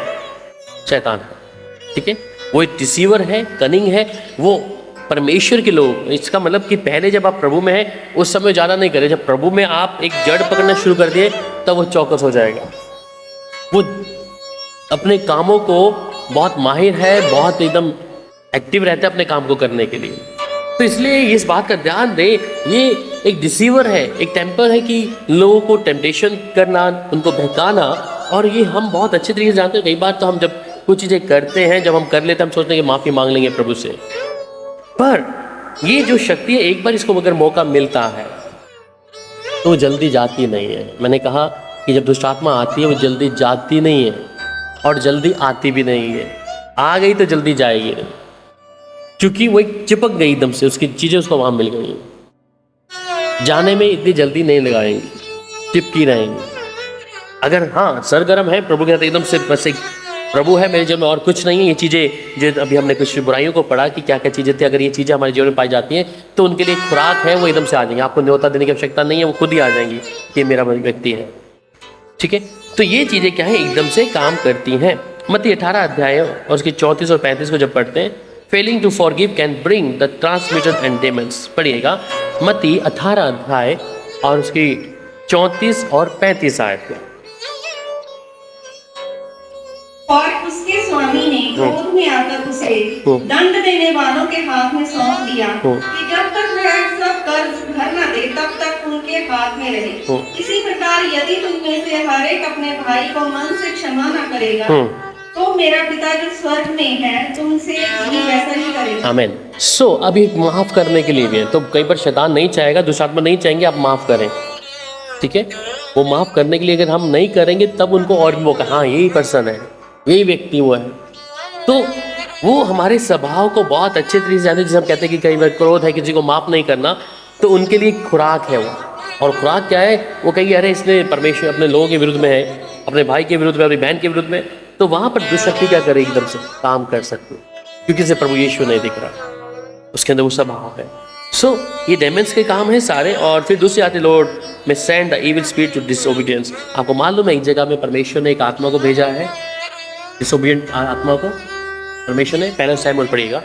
शैतान है। ठीक है, वो एक डिसीवर है, कनिंग है, वो परमेश्वर के लोग। इसका मतलब कि पहले जब आप प्रभु में हैं उस समय ज़्यादा नहीं करें, जब प्रभु में आप एक जड़ पकड़ना शुरू कर दिए तब वो चौकस हो जाएगा। वो अपने कामों को बहुत माहिर है, बहुत एकदम एक्टिव रहता है अपने काम को करने के लिए। तो इसलिए इस बात का ध्यान दें, ये एक डिसीवर है, एक टेम्पर है कि लोगों को टेम्पटेशन करना, उनको बहकाना। और ये हम बहुत अच्छे तरीके से जानते हैं। कई बार तो हम जब कुछ चीज़ें करते हैं, जब हम कर लेते हैं, हम सोचते हैं कि माफ़ी मांग लेंगे प्रभु से, पर ये जो शक्ति है, एक बार इसको अगर मौका मिलता है तो जल्दी जाती नहीं है। मैंने कहा कि जब दुष्ट आत्मा आती है वो जल्दी जाती नहीं है और जल्दी आती भी नहीं है। आ गई तो जल्दी जाएगी नहीं, क्योंकि वो एक चिपक गई एकदम से, उसकी चीज़ें उसको वहाँ मिल गई। जाने में इतनी जल्दी नहीं लगाएंगी, चिपकी रहेंगी। अगर हाँ सरगर्म है प्रभु के साथ एकदम से, बस एक प्रभु है मेरे जीवन में और कुछ नहीं है, ये चीज़ें जो अभी हमने कुछ बुराइयों को पढ़ा कि क्या क्या चीज़ें थी, अगर ये चीज़ें हमारे जीवन में पाई जाती हैं तो उनके लिए खुराक है, वो एकदम से आ जाएंगे। आपको न्योता देने की आवश्यकता नहीं है, वो खुद ही आ जाएंगी कि मेरा व्यक्ति है। ठीक है, तो ये चीज़ें क्या है, एकदम से काम करती हैं। मत्ती 18 अध्याय और उसकी 34 और 35 को जब पढ़ते हैं, failing to forgive can bring the transmitter and demons. पढ़िएगा मत्ती 18 अध्याय और उसकी 34 और 35 आयत में। और उसके स्वामी ने क्रोध में आकर उसे दंड देने वालों के हाथ में सौंप दिया कि जब तक वह सब कर्ज भर न दे तब तक उनके हाथ में रहे। इसी प्रकार यदि तुम में से हर एक अपने भाई को मन से क्षमा न करेगा तो मेरा पिता जो स्वर्ग में है तुमसे भी वैसा ही करेगा। आमीन। सो अभी माफ करने के लिए भी है। तो कई बार शैतान नहीं चाहेगा, दुष्ट आत्मा नहीं चाहेंगे आप माफ करें, ठीक है, वो माफ़ करने के लिए अगर हम नहीं करेंगे तब उनको और भी मौका, हाँ यही पर्सन है, यही व्यक्ति वो है, तो वो हमारे स्वभाव को बहुत अच्छे तरीके से जानते हैं। जिसे हम कहते हैं कि कई बार क्रोध है, किसी को माफ़ नहीं करना, तो उनके लिए खुराक है वो। और खुराक क्या है, वो कहेंगे अरे इसने परमेश्वर अपने लोगों के विरुद्ध में है, अपने भाई के विरुद्ध में, अपनी बहन के विरुद्ध में, तो वहाँ पर दुष्ट शक्ति क्या करेगी, एकदम से काम कर सकती है, क्योंकि इसे प्रभु यीशु नहीं दिख रहा, उसके अंदर वो स्वभाव है। सो ये डेमन्स के काम है सारे। और फिर दूसरी आती, Lord may send the evil spirit to disobedience. आपको मालूम है एक जगह में परमेश्वर ने एक आत्मा को भेजा है, डिसोबीडियंट आत्मा को परमेश्वर ने। पहला सैमुएल पढ़िएगा,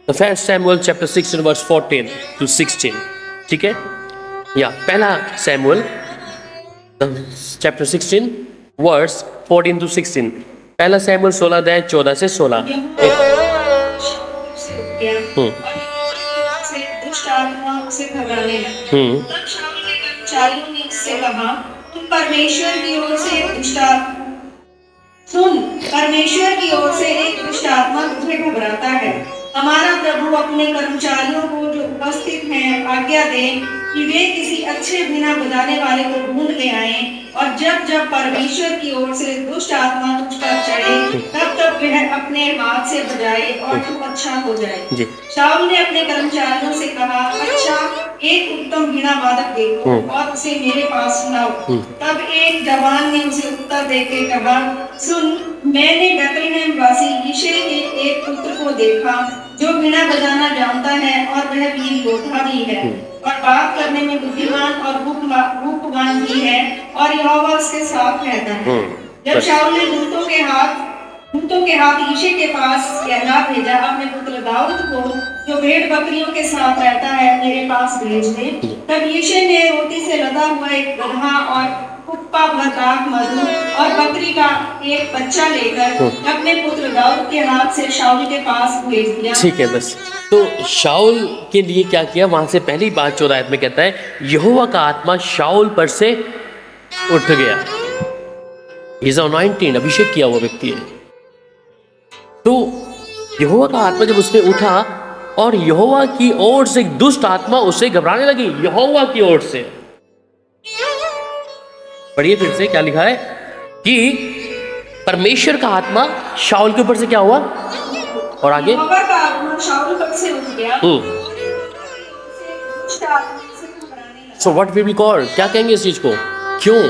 the first Samuel chapter 16 verse 14 to 16, ठीक है, या पहला सैमुएल चैप्टर 16 वर्स 14 to 16, पहला सैमुएल 16 अध्याय 14 से 16। दुष्ट आत्मा उसे घबराने लगी। तब शाऊल के कर्मचारियों ने उससे कहा, तुम परमेश्वर की ओर से एक दुष्ट आत्मा, सुन, परमेश्वर की ओर से एक दुष्ट आत्मा तुझे घबराता है। हमारा प्रभु अपने कर्मचारियों को जो उपस्थित हैं आज्ञा दे कि वे किसी अच्छे बीना बजाने वाले को ढूंढ ले आएं, और जब जब परमेश्वर की ओर से दुष्ट आत्मा तुझ पर चढ़े तब तब वह अपने हाथ से बजाए और तू अच्छा हो जाए। शाऊल ने अपने कर्मचारियों से कहा, अच्छा, एक उत्तम वीणा वादक देखो और उसे मेरे पास सुनाओ। तब एक जवान ने उसे उत्तर देके कहा, सुन, मैंने बेथलेहम वासी यिशै के एक पुत्र को देखा जो वीणा बजाना जानता है और वह वीर योद्धा भी है और बात करने में बुद्धिमान और रूपवान भी है, और यहोवा उसके साथ रहता है। जब शाऊल ने दूतों के हाथ यिशै के पास कहला भेजा, अपने पुत्र दाऊद को जो भेड़ बकरियों के साथ रहता है मेरे पास भेज दे। तब यिशै ने रोटी से लदा हुआ एक गदहा और कुप्पा भर दाख मधु और बकरी का एक बच्चा लेकर अपने पुत्र दाऊद के हाथ से शाऊल के पास भेज दिया। ठीक है, बस तो शाऊल के लिए क्या किया, वहां से पहली बात 14 आयत में कहता है, यहोवा का आत्मा शाऊल पर से उठ गया। इज अनॉइंटेड, अभिषेक किया हुआ व्यक्ति है। तो यहोवा का आत्मा जब उसमें उठा और यहोवा की ओर से एक दुष्ट आत्मा उसे घबराने लगी, यहोवा की ओर से। पढ़िए फिर से क्या लिखा है कि परमेश्वर का आत्मा शाऊल के ऊपर से क्या हुआ, और आगे यहोवा का आत्मा शाऊल पर से उठ गया। So what we will call, क्या कहेंगे इस चीज को, क्यों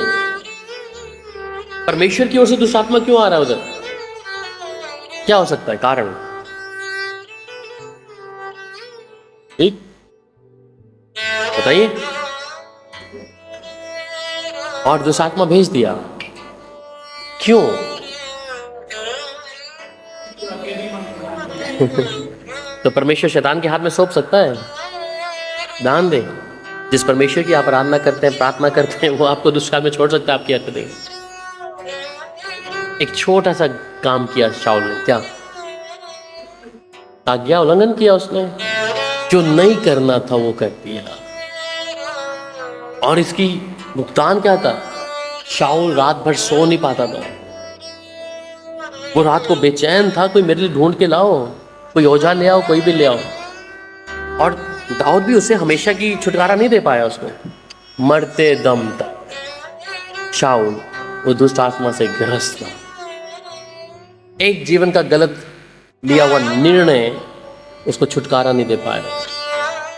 परमेश्वर की ओर से दुष्ट आत्मा क्यों आ रहा है उधर, क्या हो सकता है कारण, ठीक बताइए। और दुष्ट आत्मा भेज दिया, क्यों? तो परमेश्वर शैतान के हाथ में सौंप सकता है, दान दे। जिस परमेश्वर की आप आराधना करते हैं, प्रार्थना करते हैं, वो आपको दुष्ट में छोड़ सकता है, आपकी हक दे। एक छोटा सा काम किया शाऊल ने, क्या आज्ञा उल्लंघन किया उसने, जो नहीं करना था वो कर दिया। और इसकी भुगतान क्या था, शाऊल रात भर सो नहीं पाता था, वो रात को बेचैन था, कोई मेरे लिए ढूंढ के लाओ, कोई ओझा ले आओ, कोई भी ले आओ। और दाऊद भी उसे हमेशा की छुटकारा नहीं दे पाया, उसको मरते दम तक शाऊल वो दुष्ट आत्मा से ग्रस्त था। एक जीवन का गलत लिया हुआ निर्णय उसको छुटकारा नहीं दे पाया।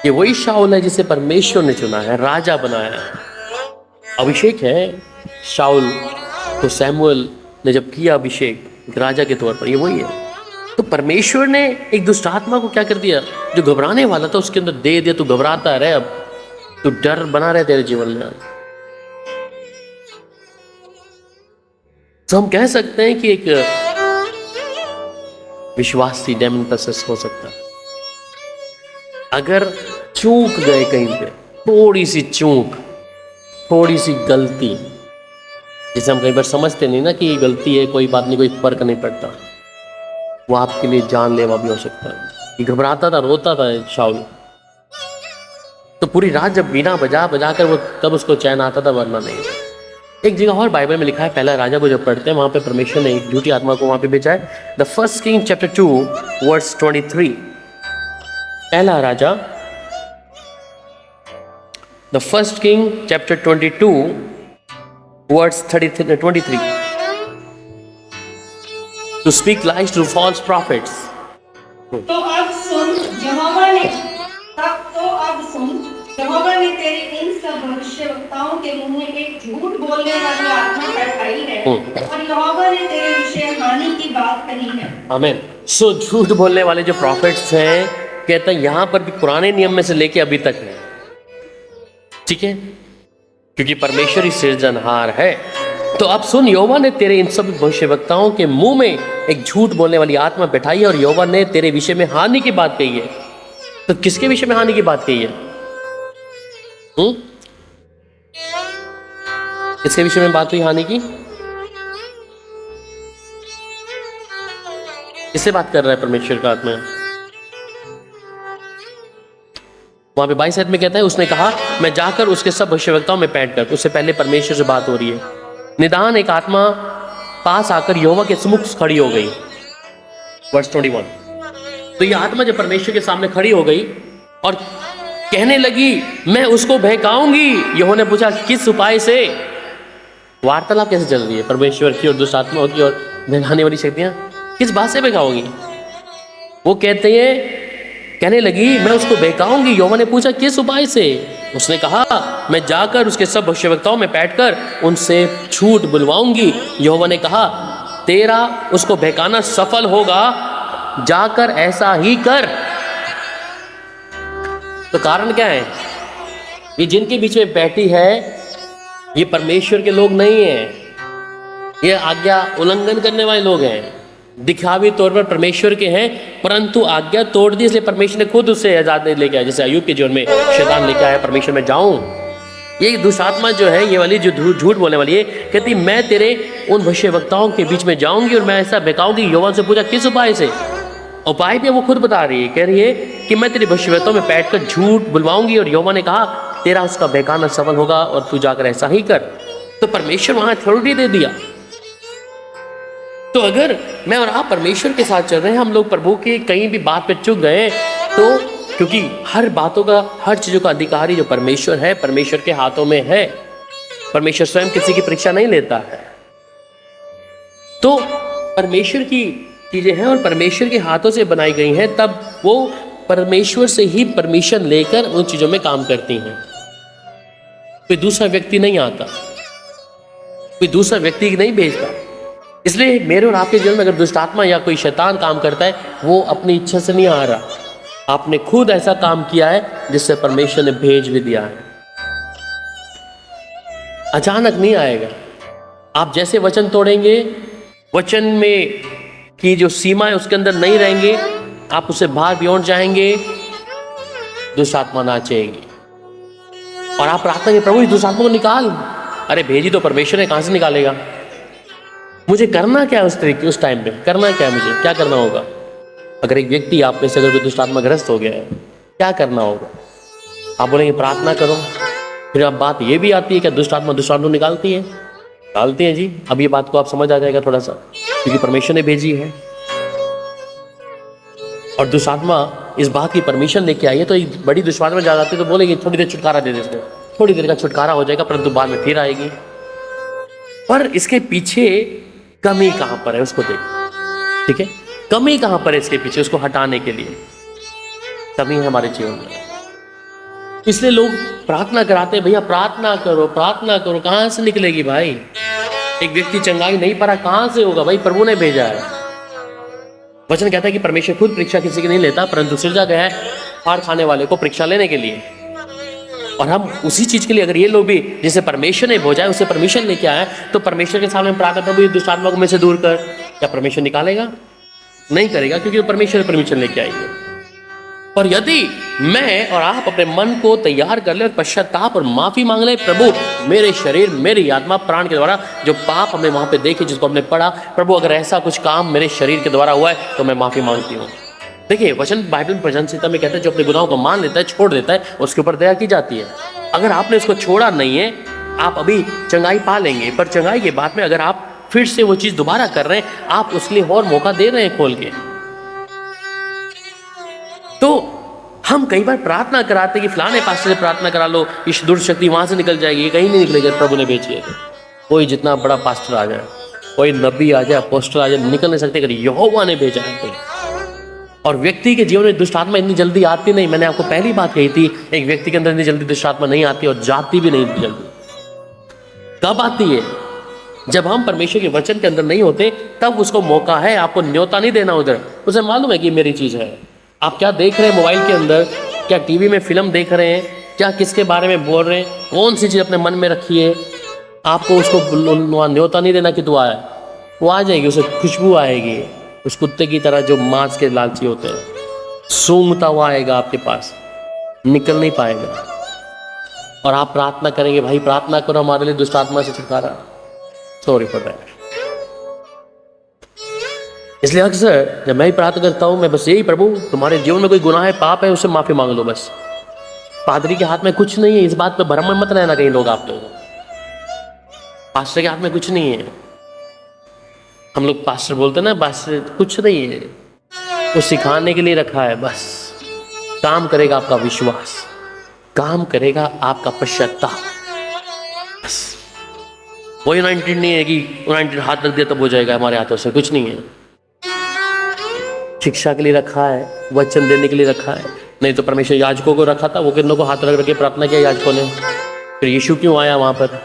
ये वही शाऊल है जिसे परमेश्वर ने चुना है, राजा बनाया है, अभिषेक है। शाऊल को सैमुएल ने जब किया अभिषेक राजा के तौर पर, ये वही है। तो परमेश्वर ने एक दुष्ट आत्मा को क्या कर दिया, जो घबराने वाला था उसके अंदर दे दिया। तू घबराता रहे, अब तू डर बना रहे तेरे जीवन में। तो हम कह सकते हैं कि एक विश्वासी डेमन पोसेस हो सकता है। अगर चूक गए कहीं पे, थोड़ी सी चूक, थोड़ी सी गलती, जिसे हम कई बार समझते नहीं ना कि ये गलती है, कोई बात नहीं, कोई फर्क नहीं पड़ता, वो आपके लिए जानलेवा भी हो सकता है। ये घबराता था, रोता था शाऊल, तो पूरी रात जब बीना बजा बजा कर वो तब उसको चैन आता था, वरना नहीं। एक जगह और बाइबल में लिखा है, पहला राजा को जब पढ़ते हैं वहां पे परमेश्वर ने एक झूठी आत्मा को वहां पे भेजा है। The first king chapter 2 verse 23, पहला राजा, the first king chapter 22 words 23 to speak lies to false prophets. तो अब सुन यहोवा ने तेरे इन सब भविष्यवक्ताओं के मुंह में एक झूठ बोलने वाली आत्मा बैठाई है और यहोवा ने तेरे विषय हानि की बात कही है। आमीन। सो झूठ बोलने वाले जो प्रॉफिट्स हैं, कहता है यहां पर भी पुराने नियम में से लेके अभी तक है, ठीक है, क्योंकि परमेश्वर ही सृजनहार है। तो अब सुन, यहोवा ने तेरे इन सब भविष्यवक्ताओं के मुंह में एक झूठ बोलने वाली आत्मा बैठाई है और यहोवा ने तेरे विषय में हानि की बात कही है। तो किसके विषय में हानि की बात कही है? किसके विषय में बात हुई हानि की? किससे बात कर रहा है परमेश्वर का आत्मा? वहां पे 22 आयत में कहता है, उसने कहा मैं जाकर उसके सब भविष्यवक्ताओं में पैठ कर। उससे पहले परमेश्वर से बात हो रही है। निदान एक आत्मा पास आकर यहोवा के सम्मुख खड़ी हो गई, वर्स 21। तो यह आत्मा जब परमेश्वर के सामने खड़ी हो गई और कहने लगी मैं उसको बहकाऊंगी। यहोवा ने पूछा किस उपाय से? वार्तालाप कैसे चल रही है परमेश्वर की और दुष्ट आत्माओं की और बहकाने वाली शक्तियां, किस बात से बहकाओगी? वो कहते हैं, कहने लगी मैं उसको बहकाऊंगी। यहोवा ने पूछा किस उपाय से? उसने कहा मैं जाकर उसके सब भविष्यवक्ताओं में बैठकर उनसे झूठ बुलवाऊंगी। यहोवा ने कहा तेरा उसको बहकाना सफल होगा, जाकर ऐसा ही कर। तो कारण क्या है? ये जिनके बीच में बैठी है ये परमेश्वर के लोग नहीं हैं, ये आज्ञा उल्लंघन करने वाले लोग हैं। दिखावी तौर पर परमेश्वर के हैं, परंतु आज्ञा तोड़ दी, इसलिए परमेश्वर ने खुद उससे आजाद नहीं लेके आया। जैसे अय्यूब के जीवन में शैतान लेके आया, परमेश्वर में जाऊं। ये दुष्ट आत्मा जो है, ये वाली जो झूठ बोलने वाली है, कहती मैं तेरे उन भविष्यवक्ताओं के बीच में जाऊंगी और मैं ऐसा बहकाऊंगी। यहोवा से पूछा किस उपाय से? उपाय भी वो खुद बता रही है, कह रही है कि मैं तेरे भविष्यवक्ताओं में बैठकर झूठ बुलवाऊंगी और यहोवा ने कहा तेरा उसका बहकाना सफल होगा और तू जाकर ऐसा ही कर। तो परमेश्वर वहां अथॉरिटी दे दिया। तो अगर मैं और आप परमेश्वर के साथ चल रहे हैं, हम लोग प्रभु की कहीं भी बात पे चूक गए तो, क्योंकि हर बातों का, हर चीजों का अधिकारी जो परमेश्वर है, परमेश्वर के हाथों में है। परमेश्वर स्वयं किसी की परीक्षा नहीं लेता है। तो परमेश्वर की चीजें हैं और परमेश्वर के हाथों से बनाई गई हैं, तब वो परमेश्वर से ही परमिशन लेकर उन चीजों में काम करती हैं। कोई दूसरा व्यक्ति नहीं आता, कोई दूसरा व्यक्ति नहीं भेजता। इसलिए मेरे और आपके जीवन में अगर दुष्ट आत्मा या कोई शैतान काम करता है, वो अपनी इच्छा से नहीं आ रहा, आपने खुद ऐसा काम किया है जिससे परमेश्वर ने भेज भी दिया है। अचानक नहीं आएगा। आप जैसे वचन तोड़ेंगे, वचन में की जो सीमा है उसके अंदर नहीं रहेंगे, आप उससे बाहर बियॉन्ड जाएंगे, दुष्ट आत्मा नाचेगी और आप प्रार्थना करेंगे प्रभु इस दुष्ट आत्मा को निकाल। अरे भेजी तो परमेश्वर है, कहां से निकालेगा? मुझे करना क्या है उस तरीके, उस टाइम पे करना क्या है? मुझे क्या करना होगा? अगर एक व्यक्ति आप में से अगर कोई दुष्ट आत्मा ग्रस्त हो गया है, क्या करना होगा? आप बोलेंगे प्रार्थना करो। फिर अब बात ये भी आती है कि दुष्ट आत्मा निकालती है? निकालती है जी। अब ये बात को आप समझ आ जाएगा थोड़ा सा, क्योंकि परमेश्वर ने भेजी है और दुष्ट आत्मा इस बात की परमिशन लेके आई है। तो एक बड़ी दुष्ट आत्मा जा जाती है तो बोलेगी थोड़ी देर छुटकारा दे देते, थोड़ी देर का छुटकारा हो जाएगा, परंतु बाद में फिर आएगी। पर इसके पीछे कमी कहां पर है उसको देख, ठीक है? कमी कहां पर है इसके पीछे, उसको हटाने के लिए कमी है हमारे जीवन में। इसलिए लोग प्रार्थना कराते हैं, भैया प्रार्थना करो, प्रार्थना करो। कहां से निकलेगी भाई? एक व्यक्ति चंगाई नहीं पा रहा, कहां से होगा भाई? प्रभु ने भेजा है। वचन कहता है कि परमेश्वर खुद परीक्षा किसी की नहीं लेता, परंतु सृजा गया है हार खाने वाले को परीक्षा लेने के लिए। और हम उसी चीज के लिए, अगर ये लोग भी जिसे परमेश्वर ने भेजा है उसे परमिशन लेके आए, तो परमेश्वर के सामने प्रार्थना प्रभु ये दुष्ट आत्मा को में से दूर कर। क्या परमेश्वर निकालेगा? नहीं करेगा, क्योंकि वो परमेश्वर ने परमिशन लेके आएंगे। और यदि मैं और आप अपने मन को तैयार कर ले और पश्चाताप और माफी मांग ले, प्रभु मेरे शरीर, मेरी आत्मा, प्राण के द्वारा जो पाप हमने वहां पे देखे, जिसको हमने पढ़ा, प्रभु अगर ऐसा कुछ काम मेरे शरीर के द्वारा हुआ है तो मैं माफी मांगती हूँ। देखिए वचन बाइबल में भजन संहिता में कहता है जो अपने गुनाहों को मान लेता है, छोड़ देता है, उसके ऊपर दया की जाती है। अगर आपने उसको छोड़ा नहीं है, आप अभी चंगाई पा लेंगे, पर चंगाई के बाद में अगर आप फिर से वो चीज दोबारा कर रहे हैं, आप उसके लिए और मौका दे रहे हैं खोल के। तो हम कई बार प्रार्थना कराते हैं कि फलाने पास्टर से प्रार्थना करा लो, इस दुष्ट शक्ति वहां से निकल जाएगी, कहीं नहीं निकलेगी, प्रभु ने भेजी है। कोई जितना बड़ा पास्टर आ जाए, कोई नबी आ जाए, अपोस्टल आ जाए, निकल नहीं सकते अगर यहोवा ने भेजा है तो। और व्यक्ति के जीवन में दुष्ट आत्मा इतनी जल्दी आती नहीं। मैंने आपको पहली बात कही थी, एक व्यक्ति के अंदर इतनी जल्दी दुष्ट आत्मा नहीं आती और जाती भी नहीं इतनी जल्दी। कब आती है? जब हम परमेश्वर के वचन के अंदर नहीं होते, तब उसको मौका है। आपको न्योता नहीं देना उधर। उसे मालूम है कि मेरी चीज़ है। आप क्या देख रहे हैं मोबाइल के अंदर, क्या टीवी में फिल्म देख रहे हैं, क्या किसके बारे में बोल रहे हैं, कौन सी चीज़ अपने मन में रखी है, आपको उसको न्योता नहीं देना कि तू आए। वो आ जाएगी, उसे खुशबू आएगी, उस कुत्ते की तरह जो मांस के लालची होते हैं, सूंघता हुआ आएगा आपके पास, निकल नहीं पाएगा। और आप प्रार्थना करेंगे, भाई प्रार्थना करो हमारे लिए दुष्ट आत्मा से छुटकारा। Sorry for that. इसलिए अक्सर जब मैं ही प्रार्थना करता हूं, मैं बस यही, प्रभु तुम्हारे जीवन में कोई गुनाह है, पाप है, उससे माफी मांग लो बस। पादरी के हाथ में कुछ नहीं है, इस बात पे भ्रम में मत रहना कहीं लोग आप लोग। पास्टर के हाथ में कुछ नहीं है। हम लोग पास्टर बोलते हैं ना, बस कुछ नहीं है, वो सिखाने के लिए रखा है बस। काम करेगा आपका विश्वास, काम करेगा आपका पश्चाताप, बस। कोई 19 नहीं है कि 19 हाथ रख दिया तब हो जाएगा। हमारे हाथों से कुछ नहीं है। शिक्षा के लिए रखा है, वचन देने के लिए रखा है। नहीं तो परमेश्वर याजकों को रखा था, वो कितनों को हाथ रख के प्रार्थना किया याजकों ने। फिर यीशु क्यों आया वहां पर?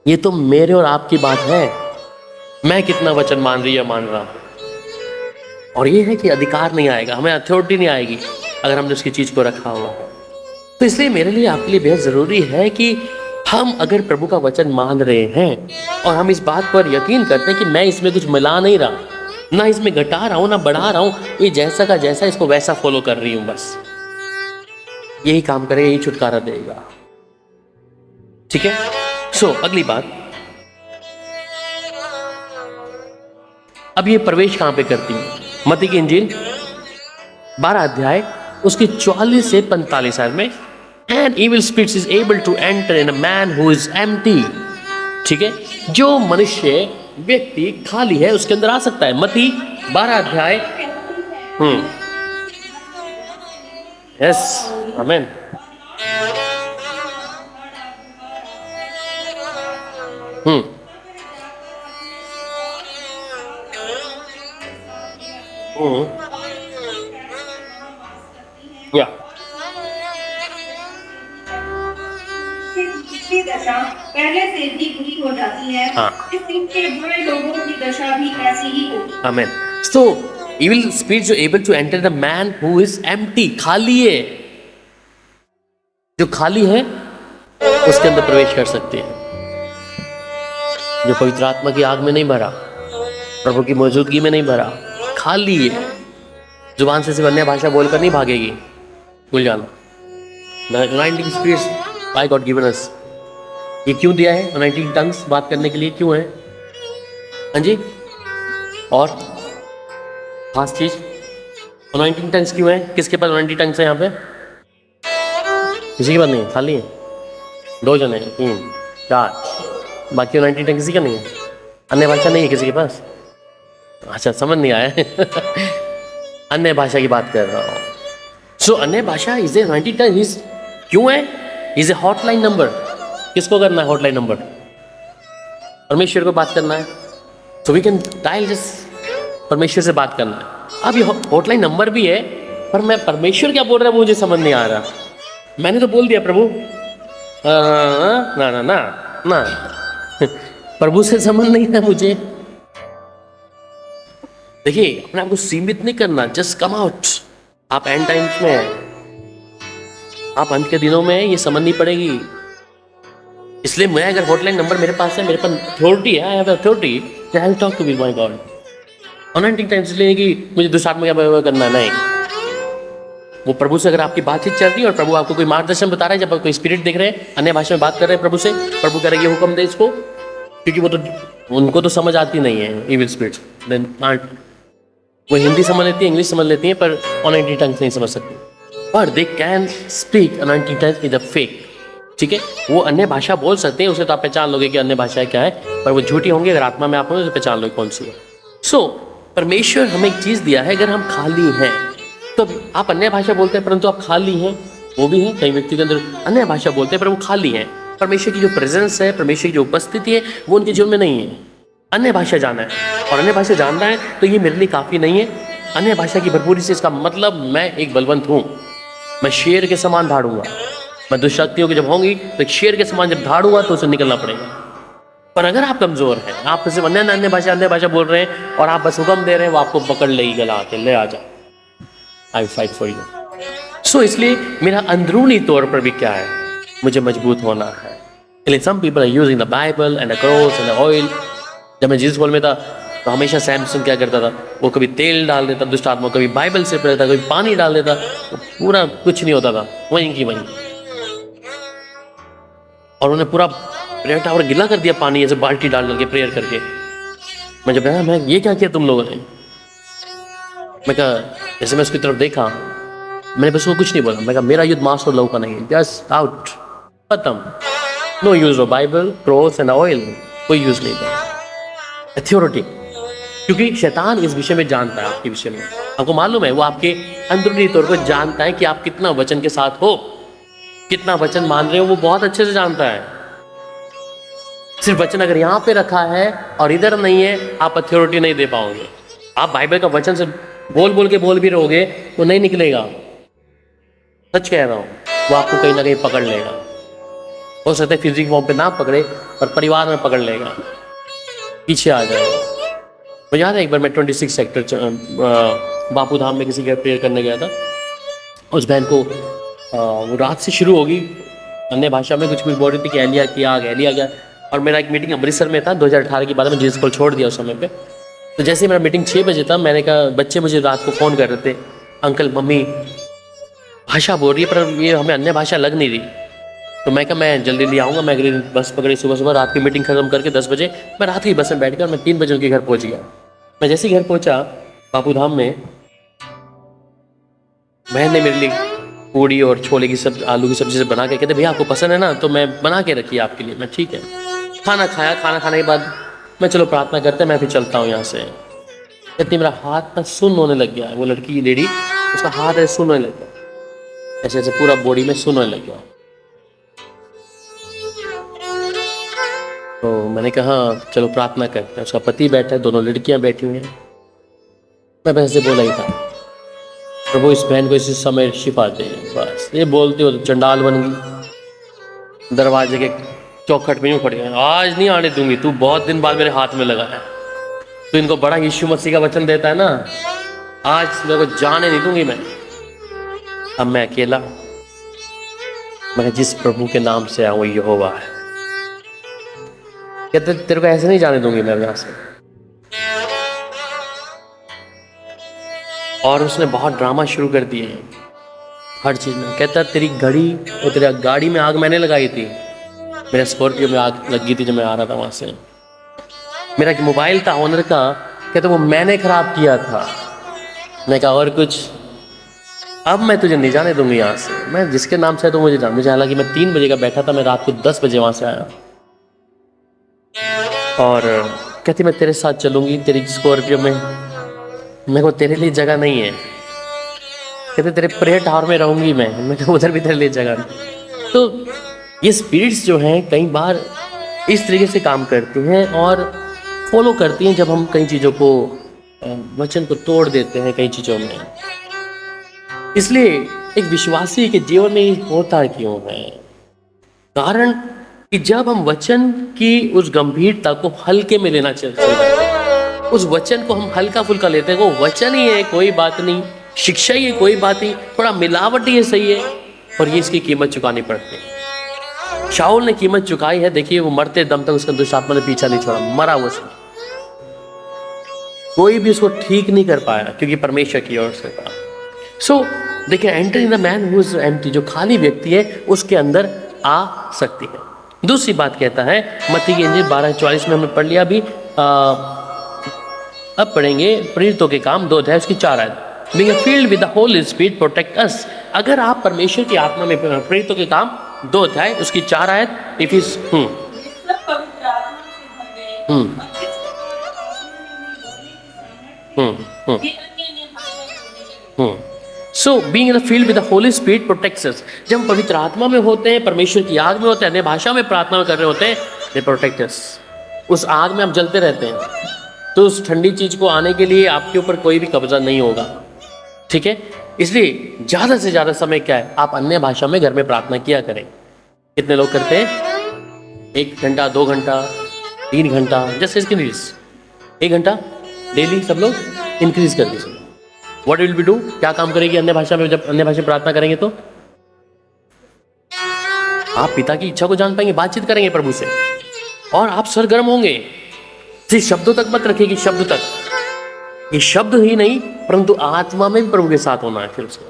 ये तो मेरे और आपकी बात है, मैं कितना वचन मान रही या मान रहा हूं। और ये है कि अधिकार नहीं आएगा, हमें अथॉरिटी नहीं आएगी अगर हमने उसकी चीज को रखा हुआ। तो इसलिए मेरे लिए आपके लिए बेहद जरूरी है कि हम अगर प्रभु का वचन मान रहे हैं और हम इस बात पर यकीन करते हैं कि मैं इसमें कुछ मिला नहीं रहा, ना इसमें घटा रहा हूं ना बढ़ा रहा हूं, ये जैसा का जैसा इसको वैसा फॉलो कर रही हूं, बस यही काम करेगा, यही छुटकारा देगा। ठीक है। अगली बात, अब ये प्रवेश कहां पे करती है? मत्ती की इंजील 12 अध्याय उसके 44 से 45 आयत में, and evil spirits is able to enter in a man who is empty। ठीक है, जो मनुष्य व्यक्ति खाली है उसके अंदर आ सकता है। मत्ती 12 अध्याय। यस, आमेन। या दशा पहले से भी बुरी हो जाती है। इसके बुरे लोगों की दशा भी ऐसी ही होगी। आमेन। So evil spirits are able to enter the man who is empty, खाली है। जो खाली है उसके अंदर प्रवेश कर सकते हैं। जो पवित्र आत्मा की आग में नहीं भरा, प्रभु की मौजूदगी में नहीं भरा, खाली है। जुबान से सिर्फ अन्य भाषा बोलकर नहीं भागेगी, भूल जाना। 19 spirits by God given us, ये क्यों दिया है? 19 टंग्स बात करने के लिए क्यों है? हाँ जी। और खास चीज 19 टंग्स क्यों है? किसके पास 19 टंग्स है यहाँ पे? किसी के पास नहीं, खाली है। 2 जने, 3, 4, बाकी 19 टंग्स किसी का नहीं है। अन्य भाषा नहीं है किसी के पास? अच्छा, समझ नहीं आया। अन्य भाषा की बात कर रहा हूँ। अन्य भाषा इज ए 19 टंग्स क्यों है? Is a hotline number. किसको करना है हॉटलाइन नंबर? परमेश्वर को बात करना है। वी कैन डायल जस्ट परमेश्वर से बात करना है। अब ये हॉटलाइन नंबर भी है, पर मैं परमेश्वर क्या बोल रहा है मुझे समझ नहीं आ रहा। मैंने तो बोल दिया प्रभु, ना ना ना ना, प्रभु से समझ नहीं है मुझे। देखिए, अपने आपको सीमित नहीं करना, जस्ट कम आउट। आप एंड टाइम्स में हैं, आप अंत के दिनों में हैं, ये समझनी पड़ेगी। इसलिए मैं अगर हॉटलाइन नंबर मेरे पास है, मेरे पास अथॉरिटी है, I have authority to I will talk to with my God. Anointing times इसलिए कि मुझे दूसरा आत्मा क्या करना नहीं। वो प्रभु से अगर आपकी बातचीत चल रही है और प्रभु आपको कोई मार्गदर्शन बता रहा है, जब आप कोई स्पिरिट देख रहे हैं, अन्य भाषा में बात कर रहे हैं प्रभु से, प्रभु कह रहे हैं ये हुक्म दे इसको, क्योंकि वो तो उनको तो समझ आती नहीं है इविल स्पिरिट्स। देन वो हिंदी समझ लेती है, इंग्लिश समझ लेती है, पर अनंटिंग टंग्स नहीं समझ सकती। पर they can speak anointing tongues with a fake. ठीक है, वो अन्य भाषा बोल सकते हैं, उसे तो आप पहचान लोगे कि अन्य भाषा क्या है, पर वो झूठी होंगी। अगर आत्मा में आप होंगे तो पहचान लोगे कौन सी है। परमेश्वर हमें एक चीज दिया है, अगर हम खाली हैं तो आप अन्य भाषा बोलते हैं परंतु आप खाली हैं, वो भी है। कई व्यक्ति के अंदर अन्य भाषा बोलते हैं पर वो खाली हैं, परमेश्वर की जो प्रेजेंस है, परमेश्वर की जो उपस्थिति है, वो उनके जीवन में नहीं है। अन्य भाषा जाना है, और अन्य भाषा जानना है तो ये मेरे लिए काफ़ी नहीं है। अन्य भाषा की भरपूरी से इसका मतलब मैं एक बलवंत हूँ, मैं शेर के समान धाड़ूंगा। मैं दुष्शक्तियों की जब होंगी तो एक शेर के समान जब धाड़ूंगा तो उसे निकलना पड़ेगा। पर अगर आप कमज़ोर हैं, आप सिर्फ अन्य भाषा बोल रहे हैं और आप बस हुक्म दे रहे हैं, वो आपको पकड़ लेगी गला के, ले आ जा, आई फाइट फॉर यू। सो इसलिए मेरा अंदरूनी तौर पर भी क्या है, मुझे मजबूत होना है। इसलिए some people are using the Bible and the cross and the oil. जब मैं जीसस कॉल में था तो हमेशा सैमसन क्या करता था, वो कभी तेल डाल देता दुष्ट आत्मा, कभी बाइबल से पढ़ता, कभी पानी डाल देता, तो पूरा कुछ नहीं होता था, वहीं की वहीं। और उन्होंने पूरा प्रेयर टावर गिला कर दिया पानी ऐसे बाल्टी डाल करके प्रेयर करके। मैं जब मैं ये क्या किया तुम लोगों ने, मैं कहा, जैसे मैं उसकी तरफ देखा, मैंने बस वो कुछ नहीं बोला। मैं कहा मेरा युद्ध मांस और लहू का नहीं है, जस्ट आउट, खत्म। No use of Bible, cross and oil, कोई यूज नहीं था। अथॉरिटी, क्योंकि शैतान इस विषय में जानता है, आपके विषय में आपको मालूम है, वो आपके अंदरूनी तौर पर जानता है कि आप कितना वचन के साथ हो, कितना वचन मान रहे हो, वो बहुत अच्छे से जानता है। सिर्फ वचन अगर यहाँ पे रखा है और इधर नहीं है, आप अथॉरिटी नहीं दे पाओगे। आप बाइबल का वचन से बोल के बोल भी रहोगे, वो नहीं निकलेगा। सच कह रहा हूँ, वो आपको कहीं ना कहीं पकड़ लेगा। हो सकता है फिजिकल फॉर्म पे ना पकड़े, पर परिवार में पकड़ लेगा, पीछे आ जाएगा। मुझे याद है एक बार मैं 26 सेक्टर बापू धाम में किसी घर प्रेयर करने गया था। उस बहन को वो रात से शुरू होगी, अन्य भाषा में कुछ बोल रही थी कि एलिया किया गया। और मेरा एक मीटिंग अमृतसर में था 2018 के बाद, में जीसस को छोड़ दिया उस समय पे। तो जैसे ही मेरा मीटिंग 6 बजे था, मैंने कहा, बच्चे मुझे रात को फ़ोन कर रहे थे, अंकल मम्मी भाषा बोल रही है पर ये हमें अन्य भाषा लग नहीं रही। तो मैं कहा मैं जल्दी आऊँगा। मैं अगले दिन बस पकड़ी, सुबह रात की मीटिंग खत्म करके 10 बजे मैं रात की बस में बैठ गया और मैं 3 बजे उनके घर पहुँच गया। मैं जैसे ही घर पहुँचा बापू धाम में, बहन ने मेरे लिए पूड़ी और छोले की सब्जी, आलू की सब्जी से बना के कहते भैया आपको पसंद है ना, तो मैं बना के रखी आपके लिए। मैं ठीक है। खाना खाया, खाना खाने के बाद मैं चलो प्रार्थना करते हैं, मैं फिर चलता हूँ यहाँ से। इतनी मेरा हाथ ना सुन्न होने लग गया। वो लड़की लेडी, उसका हाथ ऐसे सुन्न होने लग गया, ऐसे ऐसे पूरा बॉडी में सुन्न होने लग गया। तो मैंने कहा चलो प्रार्थना करते हैं। उसका पति बैठा है, दोनों लड़कियां बैठी हुई हैं। मैं वैसे बोला ही था, प्रभु इस बहन को इसी समय शिफा दे। बस ये बोलते हो तो चंडाल बन गई, दरवाजे के चौखट में यूँ खड़े हैं, आज नहीं आने दूंगी, तू बहुत दिन बाद मेरे हाथ में लगा है, तो इनको बड़ा यीशु मसीह का वचन देता है ना, आज मेरे को जाने नहीं दूंगी मैं। अब मैं अकेला, मैं जिस प्रभु के नाम से आया वो यहोवा है। कहते तेरे को ऐसे नहीं जाने दूंगी मैं यहाँ से। और उसने बहुत ड्रामा शुरू कर दिए हैं हर चीज़ में। कहता तेरी घड़ी और तेरा गाड़ी में आग मैंने लगाई थी, मेरा स्कॉर्पियो में आग लगी थी जब मैं आ रहा था वहाँ से। मेरा एक मोबाइल था ऑनर का, कहता वो मैंने ख़राब किया था। मैं कहा और कुछ, अब मैं तुझे नहीं जाने दूंगी यहाँ से। मैं जिसके नाम से है तो मुझे जान, मुझे हालांकि मैं 3 बजे का बैठा था, मैं रात को 10 बजे वहाँ से आया। और कहती मैं तेरे साथ चलूँगी तेरी स्कॉर्पियो में। मैं को तेरे लिए जगह नहीं है। कहते तेरे प्रेयर टावर में रहूँगी मैं कहा उधर भी तेरे लिए जगह नहीं। तो ये स्पिरिट्स जो हैं कई बार इस तरीके से काम करती हैं और फॉलो करती हैं जब हम कई चीज़ों को, वचन को तोड़ देते हैं कई चीज़ों में। इसलिए एक विश्वासी के जीवन में ये होता क्यों है? कारण कि जब हम वचन की उस गंभीरता को हल्के में लेना चाहते हैं, उस वचन को हम हल्का फुल्का लेते हैं, वो वचन ही है कोई बात नहीं, शिक्षा ही है कोई बात नहीं, थोड़ा मिलावट ही है सही है, और ये इसकी कीमत चुकानी पड़ती है। शाऊल ने कीमत चुकाई है। देखिए वो मरते दम तक उसका दुष्ट आत्मा ने पीछा नहीं छोड़ा, मरा वो सब, कोई भी उसको ठीक नहीं कर पाया क्योंकि परमेश्वर की ओर से था। सो देखिए enter in the man who is empty, जो खाली व्यक्ति है उसके अंदर आ सकती है। दूसरी बात कहता है मत्ती की इंजील 12:44 में हमने पढ़ लिया अभी, अब पढ़ेंगे प्रेरितों के काम 2 अध्याय उसकी 4 आयत। Being filled with the Holy Spirit protect us। अगर आप परमेश्वर की आत्मा में, प्रेरितों के काम 2 अध्याय उसकी 4 आयत, इफिस so being in the filled with the Holy Spirit protects us. जब हम पवित्र आत्मा में होते हैं, परमेश्वर की आग में होते हैं, अन्य भाषा में प्रार्थना कर रहे होते हैं, दे प्रोटेक्ट अस। उस आग में हम जलते रहते हैं, तो उस ठंडी चीज को आने के लिए आपके ऊपर कोई भी कब्जा नहीं होगा, ठीक है। इसलिए ज़्यादा से ज़्यादा समय क्या है, आप अन्य भाषा में घर में प्रार्थना किया करें। कितने लोग करते हैं? 1 घंटा, 2 घंटा, 3 घंटा, जस्ट इंक्रीज 1 घंटा डेली सब लोग इंक्रीज कर दीजिए। व्हाट विल बी डू, क्या काम करेगी अन्य भाषा में? जब अन्य भाषा में प्रार्थना करेंगे तो आप पिता की इच्छा को जान पाएंगे, बातचीत करेंगे प्रभु से, और आप सरगर्म होंगे। सिर्फ शब्दों तक मत रखेगी, शब्द तक, ये शब्द ही नहीं परंतु आत्मा में भी प्रभु के साथ होना है फिर उसको,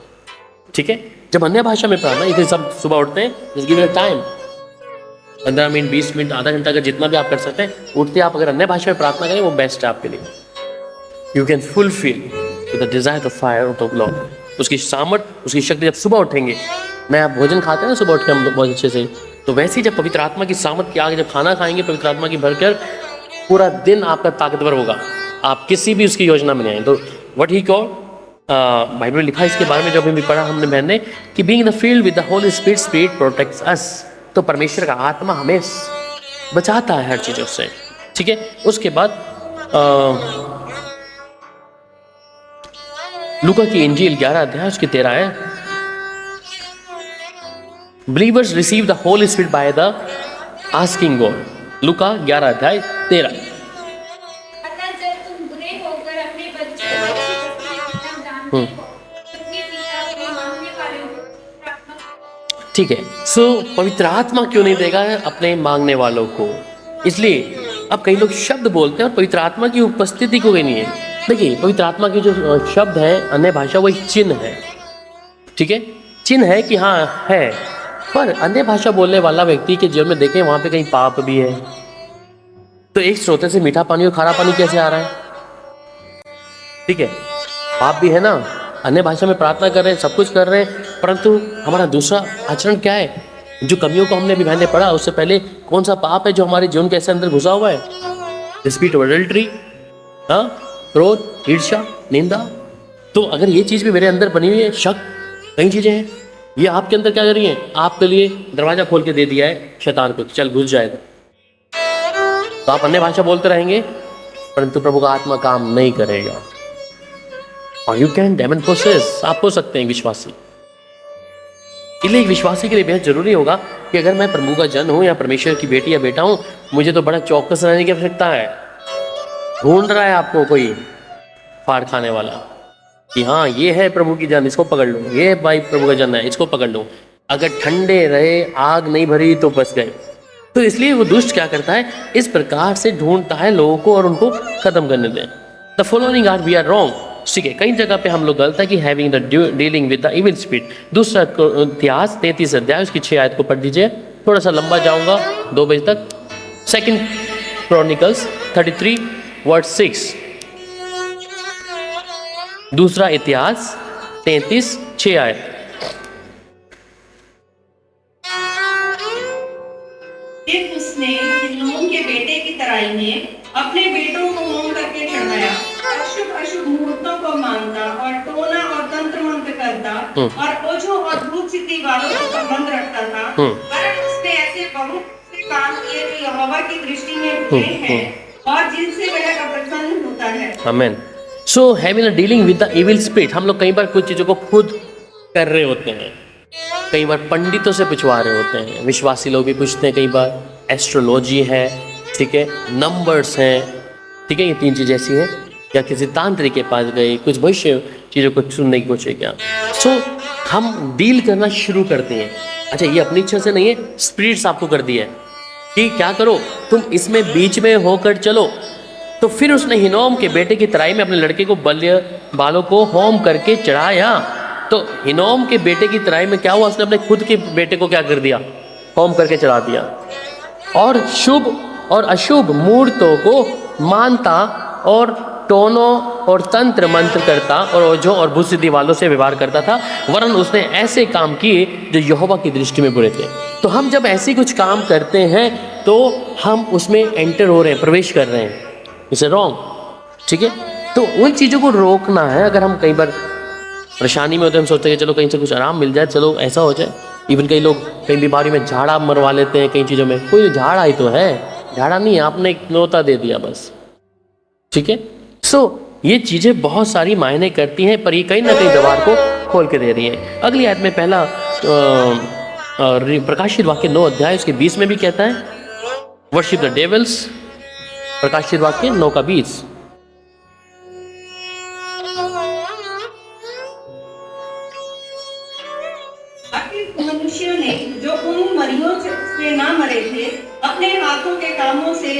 ठीक है। जब अन्य भाषा में प्रार्थना, इसे सब सुबह उठते हैं, just give it time, 15 minute, 20 minute, आधा घंटा, अगर जितना भी आप कर सकते हैं, उठते आप अगर अन्य भाषा में प्रार्थना करें, वो बेस्ट है आपके लिए। You can fulfil the desire of fire of the Lord. उसकी सामर्थ, उसकी शक्ति, जब सुबह उठेंगे, मैं आप भोजन खाते हैं ना सुबह उठ के हम लोग बहुत अच्छे से, तो वैसे ही जब पवित्र आत्मा की सामर्थ की आगे जब खाना खाएंगे पवित्र आत्मा की भरकर, पूरा दिन आपका ताकतवर होगा, आप किसी भी उसकी योजना में नहीं आए। तो व्हाट ही कॉल, बाइबल में लिखा है इसके बारे में, जब भी पढ़ा हमने बहन ने, कि being in the filled with the Holy spirit, spirit protects अस। तो परमेश्वर का आत्मा हमें बचाता है हर चीज़ों से, ठीक है। उसके बाद लूका की इंजील 11 अध्याय उसकी 13 है, believers receive the Holy spirit by the asking God. लूका 11 अध्याय 13। अतः जब तुम बुरे होकर अपने बच्चों को अच्छी तस्वीर जानते हो, उनके पिता के मांगने वाले को प्रार्थना करो। ठीक है। सो पवित्र आत्मा क्यों नहीं देगा अपने मांगने वालों को? इसलिए अब कई लोग शब्द बोलते हैं और पवित्र आत्मा की उपस्थिति को नहीं है। देखिए, पवित्र आत्मा के जो शब्द है अन्य भाषा, वो एक चिन्ह है, ठीक है, चिन्ह है कि हाँ है। पर अन्य भाषा बोलने वाला व्यक्ति के जीवन में देखें, वहां पे कहीं पाप भी है। तो एक स्रोत से मीठा पानी और खारा पानी कैसे आ रहा है? ठीक है, पाप भी है ना। अन्य भाषा में प्रार्थना कर रहे हैं, सब कुछ कर रहे हैं, परंतु हमारा दूसरा आचरण क्या है? जो कमियों को हमने अभी मैंने पढ़ा, उससे पहले कौन सा पाप है जो हमारे जीवन के ऐसे अंदर घुसा हुआ है? स्पिरिट ऑफ एडल्ट्री, हाँ, क्रोध, ईर्ष्या, निंदा। तो अगर ये चीज़ भी मेरे अंदर बनी हुई है, शक, कई चीज़ें हैं, ये आपके अंदर क्या कर रही हैं? आपके लिए दरवाजा खोल के दे दिया है शैतान को, चल घुस जाएगा। तो आप अन्य भाषा बोलते रहेंगे, परंतु प्रभु का आत्मा काम नहीं करेगा। और यू कैन डेमन प्रोसेस, आप हो सकते हैं विश्वासी। इसलिए एक विश्वासी के लिए बेहद जरूरी होगा कि अगर मैं प्रभु का जन हूँ या परमेश्वर की बेटी या बेटा हूँ, मुझे तो बड़ा चौकस रहने की आवश्यकता है। ढूंढ रहा है आपको कोई फाड़ खाने वाला कि हाँ ये है प्रभु की जन, इसको पकड़ लो, ये है भाई प्रभु का जन है, इसको पकड़ लो। अगर ठंडे रहे, आग नहीं भरी तो बच गए। तो इसलिए वो दुष्ट क्या करता है, इस प्रकार से ढूंढता है लोगों को और उनको खत्म करने दें। The following are we are wrong, ठीक है। कई जगह पे हम लोग गलत है कि having the dealing with the evil spirit. दूसरा इतिहास 33 अध्याय उसकी 6 आयत को पढ़ दीजिए, थोड़ा सा लंबा जाऊंगा 2 बजे तक। 2 क्रॉनिकल्स 33 वर्स 6। दूसरा इतिहास 33 6 आयत। फिर उसने नून के बेटे की तराई में अपने बेटों को होम करके चढ़ाया, अशुभ अशुभ मुहूर्तों को मानता और टोना और तंत्र मंत्र करता और ओझों और भूत सिद्धि वालों को संबंध रखता था। पर उसने ऐसे बहुत से काम किए जो यहोवा की दृष्टि में बुरे हैं और जिनसे वह अप्रसन्न होता है। आमीन। So having a dealing with the evil spirit, हम लोग कई बार कुछ चीज़ों को खुद कर रहे होते हैं, कई बार पंडितों से पूछवा रहे होते हैं, विश्वासी लोग भी पूछते हैं, कई बार एस्ट्रोलॉजी है, ठीक है, नंबर्स हैं, ठीक है, ये 3 चीज़ ऐसी हैं। या किसी तांत्रिक के पास गए, कुछ भविष्य चीज़ों को सुनने की कोशिश किया। सो हम डील करना शुरू करते हैं। अच्छा, ये अपनी इच्छा से नहीं है, स्पिरिट्स आपको कर दिया है कि क्या करो, तुम इसमें बीच में होकर चलो। तो फिर उसने हिनोम के बेटे की तराई में अपने लड़के को बालों को होम करके चढ़ाया। तो हिनोम के बेटे की तराई में क्या हुआ, उसने अपने खुद के बेटे को क्या कर दिया, होम करके चढ़ा दिया। और शुभ और अशुभ मुहूर्तों को मानता और टोनों और तंत्र मंत्र करता और ओझों और भूत सिद्धि वालों से व्यवहार करता था, वरन उसने ऐसे काम किए जो यहोवा की दृष्टि में बुरे थे। तो हम जब ऐसे कुछ काम करते हैं तो हम उसमें एंटर हो रहे हैं, प्रवेश कर रहे हैं, इसे रॉन्ग, ठीक है। तो उन चीज़ों को रोकना है। अगर हम कई बार परेशानी में होते हैं, हम सोचते हैं कि चलो कहीं से कुछ आराम मिल जाए, चलो ऐसा हो जाए। इवन कई लोग कई बीमारी में झाड़ा मरवा लेते हैं, कई चीज़ों में। कोई झाड़ा ही तो है, झाड़ा नहीं है, आपने एक न्योता दे दिया बस, ठीक है। सो ये चीज़ें बहुत सारी मायने करती हैं, पर ये कहीं ना कहीं द्वार को खोल के दे रही हैं। अगली आयत में पहला प्रकाशित वाक्य 9 अध्याय उसके 20 में भी कहता है वर्शिप द डेविल्स। प्रकाशित वाक्य 9 का 20। मनुष्यों ने जो उन मरियों से ना मरे थे अपने हाथों के कामों से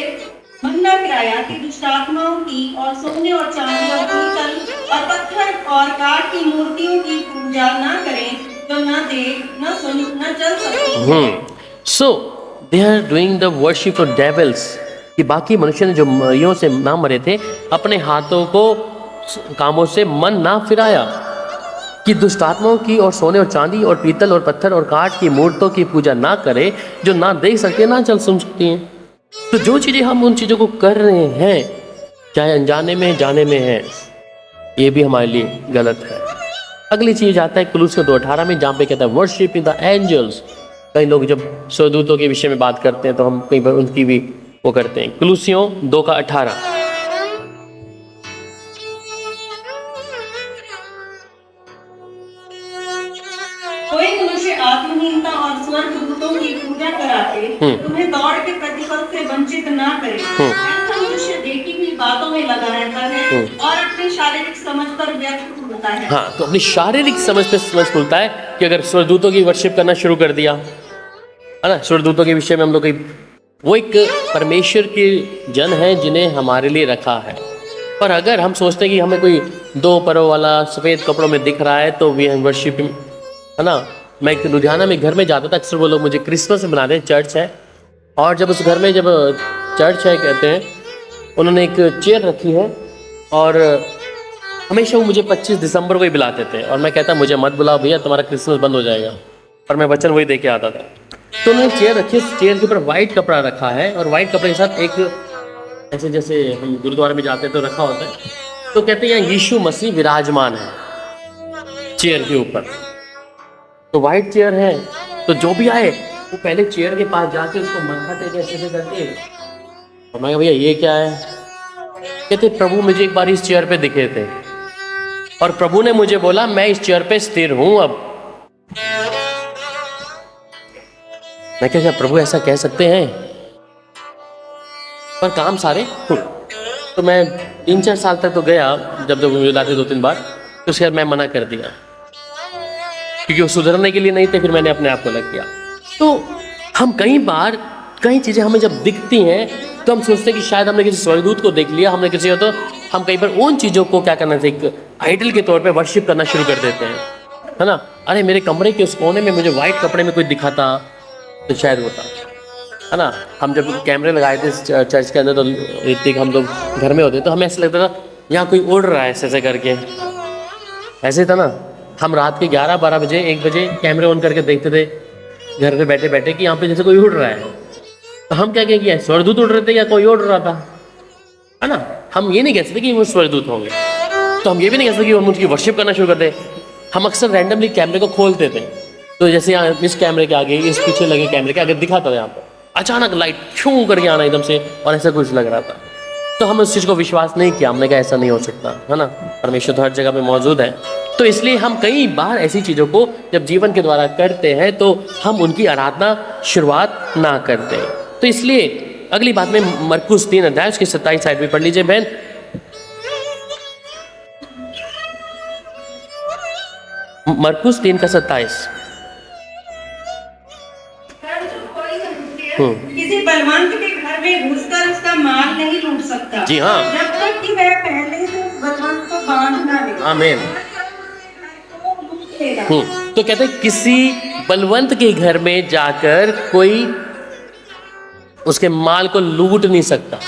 मन न फिराया कि दुष्ट आत्माओं की और सोने और चांदी और पीतल और पत्थर और काठ की मूर्तियों की पूजा न करें, तो न देख न सुन न चल सकते। So they are doing the worship of devils, कि बाकी मनुष्य ने जो मरियों से ना मरे थे अपने हाथों को कामों से मन ना फिराया कि दुष्ट आत्माओं की और सोने और चांदी और पीतल और पत्थर और काठ की मूर्तों की पूजा ना करे, जो ना देख सकते ना चल सुन सकती हैं। तो जो चीज़ें हम उन चीज़ों को कर रहे हैं, चाहे अनजाने में जाने में है, ये भी हमारे लिए गलत है। अगली चीज़ आता है कुलूसियों 2:18 में, जहाँ पे कहता है वर्शिप इन द एंजल्स। कई लोग जब स्वर्गदूतों के विषय में बात करते हैं तो हम कई बार उनकी भी वो करते हैं। कुलूसियों 2:18। कोई मनुष्य आत्महीनता और स्वर्गदूतों की पूजा कराते तुम्हें दौड़ के प्रतिफल से वंचित ना करे। ऐसा मनुष्य देखी हुई बातों में लगा रहता है और अपनी शारीरिक समझ पर व्यक्त होता है। हाँ, तो अपनी शारीरिक समझ पे समझ खुलता है कि अगर स्वर्गदूतों की वर्शिप करना शुरू कर दिया है ना, स्वर्गदूतों के विषय में हम लोग वो एक परमेश्वर के जन है जिन्हें हमारे लिए रखा है। पर अगर हम सोचते हैं कि हमें कोई 2 परों वाला सफ़ेद कपड़ों में दिख रहा है तो वी हम वर्शिप, है ना। मैं एक लुधियाना में घर में जाता था, अक्सर वो लोग मुझे क्रिसमस में बनाते हैं, चर्च है, और जब उस घर में जब चर्च है कहते हैं, उन्होंने एक चेयर रखी है और हमेशा वो मुझे 25 दिसंबर को ही बुलाते थे, और मैं कहता मुझे मत बुलाओ भैया, तुम्हारा क्रिसमस बंद हो जाएगा, और मैं वचन वही दे के आता था। तो उन्होंने चेयर रखी, चेयर के ऊपर वाइट कपड़ा रखा है, और वाइट कपड़े के साथ एक ऐसे जैसे हम गुरुद्वारे में जाते हैं तो रखा होता है, तो कहते हैं यहाँ यीशु मसीह विराजमान है चेयर के ऊपर। तो वाइट चेयर है, तो जो भी आए वो पहले चेयर के पास जाके उसको मत्था टेके ऐसे करके, और मैं भैया ये क्या है? कहते प्रभु मुझे एक बार इस चेयर पे दिखे थे और प्रभु ने मुझे बोला मैं इस चेयर पे स्थिर हूं अब। मैं क्या प्रभु ऐसा कह सकते हैं? पर काम सारे तो मैं 3-4 साल तक तो गया, जब मुझे लाते 2-3 बार, तो उसके बाद मैं मना कर दिया क्योंकि वो सुधरने के लिए नहीं थे, फिर मैंने अपने आप को लग किया। तो हम कई बार कई चीज़ें हमें जब दिखती हैं तो हम सोचते हैं कि शायद हमने किसी स्वर्गदूत को देख लिया, हमने किसी, तो हम कई बार उन चीज़ों को क्या करना चाहिए, एक आइडल के तौर पे वर्शिप करना शुरू कर देते हैं, है ना। अरे मेरे कमरे के उस कोने में मुझे वाइट कपड़े में कोई दिखा था तो शायद होता, है ना। हम जब कैमरे लगाए थे चर्च के अंदर तो ऋतिक हम लोग घर में होते तो हमें ऐसा लगता था यहाँ कोई उड़ रहा है ऐसे करके, ऐसे था ना। हम रात के 11-12 बजे 1 बजे कैमरे ऑन करके देखते थे घर पे बैठे बैठे कि यहाँ पे जैसे कोई उड़ रहा है, तो हम क्या कहें स्वर्गदूत उड़ रहे थे या कोई उड़ रहा था, है ना। हम ये नहीं कह सकते कि वो स्वर्गदूत होंगे, तो हम ये भी नहीं कह सकते कि हम उनकी वर्शिप करना शुरू कर दे। हम अक्सर रैंडमली कैमरे को खोलते थे, तो जैसे यहाँ इस कैमरे के आगे, इस पीछे लगे कैमरे के आगे दिखाता था, यहाँ पर अचानक लाइट छू करके आना एकदम से, और ऐसा कुछ लग रहा था, तो हमने उस चीज़ को विश्वास नहीं किया। हमने कहा ऐसा नहीं हो सकता, है ना, परमेश्वर तो हर जगह पे मौजूद है। तो इसलिए हम कई बार ऐसी चीज़ों को जब जीवन के द्वारा करते हैं तो हम उनकी आराधना शुरुआत ना करते हैं। तो इसलिए अगली बात में मरकुस 3 अध्याय उसकी 27 साइड में पढ़ लीजिए बहन। मरकुस 3 का 27। किसी बलवंत के घर में घुसकर उसका माल नहीं लूट सकता। जी हाँ, जब तक कि वह पहले से उस बलवंत को बांध ना ले। आमीन। तो कहते हैं किसी बलवंत के घर में जाकर कोई उसके माल को लूट नहीं सकता।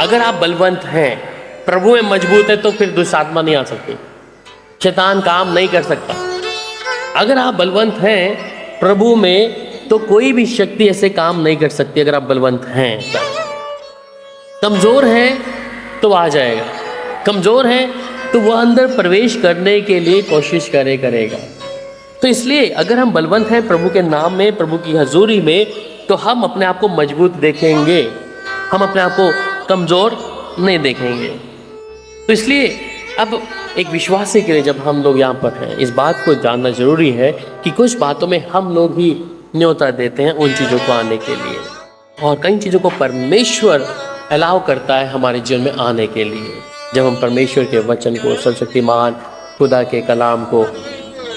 अगर आप बलवंत हैं, प्रभु में मजबूत है, तो फिर दुष्ट आत्मा नहीं आ सकती, शैतान काम नहीं कर सकता। अगर आप बलवंत हैं प्रभु में, तो कोई भी शक्ति ऐसे काम नहीं कर सकती। अगर आप बलवंत हैं, कमजोर हैं तो आ जाएगा, कमजोर हैं तो वह अंदर प्रवेश करने के लिए कोशिश करेगा। तो इसलिए अगर हम बलवंत हैं प्रभु के नाम में, प्रभु की हजूरी में, तो हम अपने आप को मजबूत देखेंगे, हम अपने आप को कमज़ोर नहीं देखेंगे। तो इसलिए अब एक विश्वासी के लिए जब हम लोग यहाँ पर हैं, इस बात को जानना जरूरी है कि कुछ बातों में हम लोग ही न्योता देते हैं उन चीज़ों को आने के लिए, और कई चीज़ों को परमेश्वर अलाउ करता है हमारे जीवन में आने के लिए। जब हम परमेश्वर के वचन को, सर्वशक्तिमान खुदा के कलाम को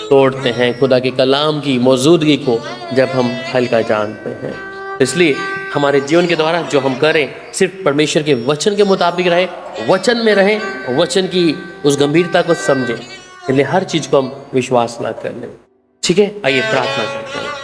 तोड़ते हैं, खुदा के कलाम की मौजूदगी को जब हम हल्का जानते हैं, इसलिए हमारे जीवन के द्वारा जो हम करें सिर्फ परमेश्वर के वचन के मुताबिक रहे, वचन में रहें, वचन की उस गंभीरता को समझें, इसलिए हर चीज़ को हम विश्वास ना कर लें। ठीक है, आइए प्रार्थना करते हैं।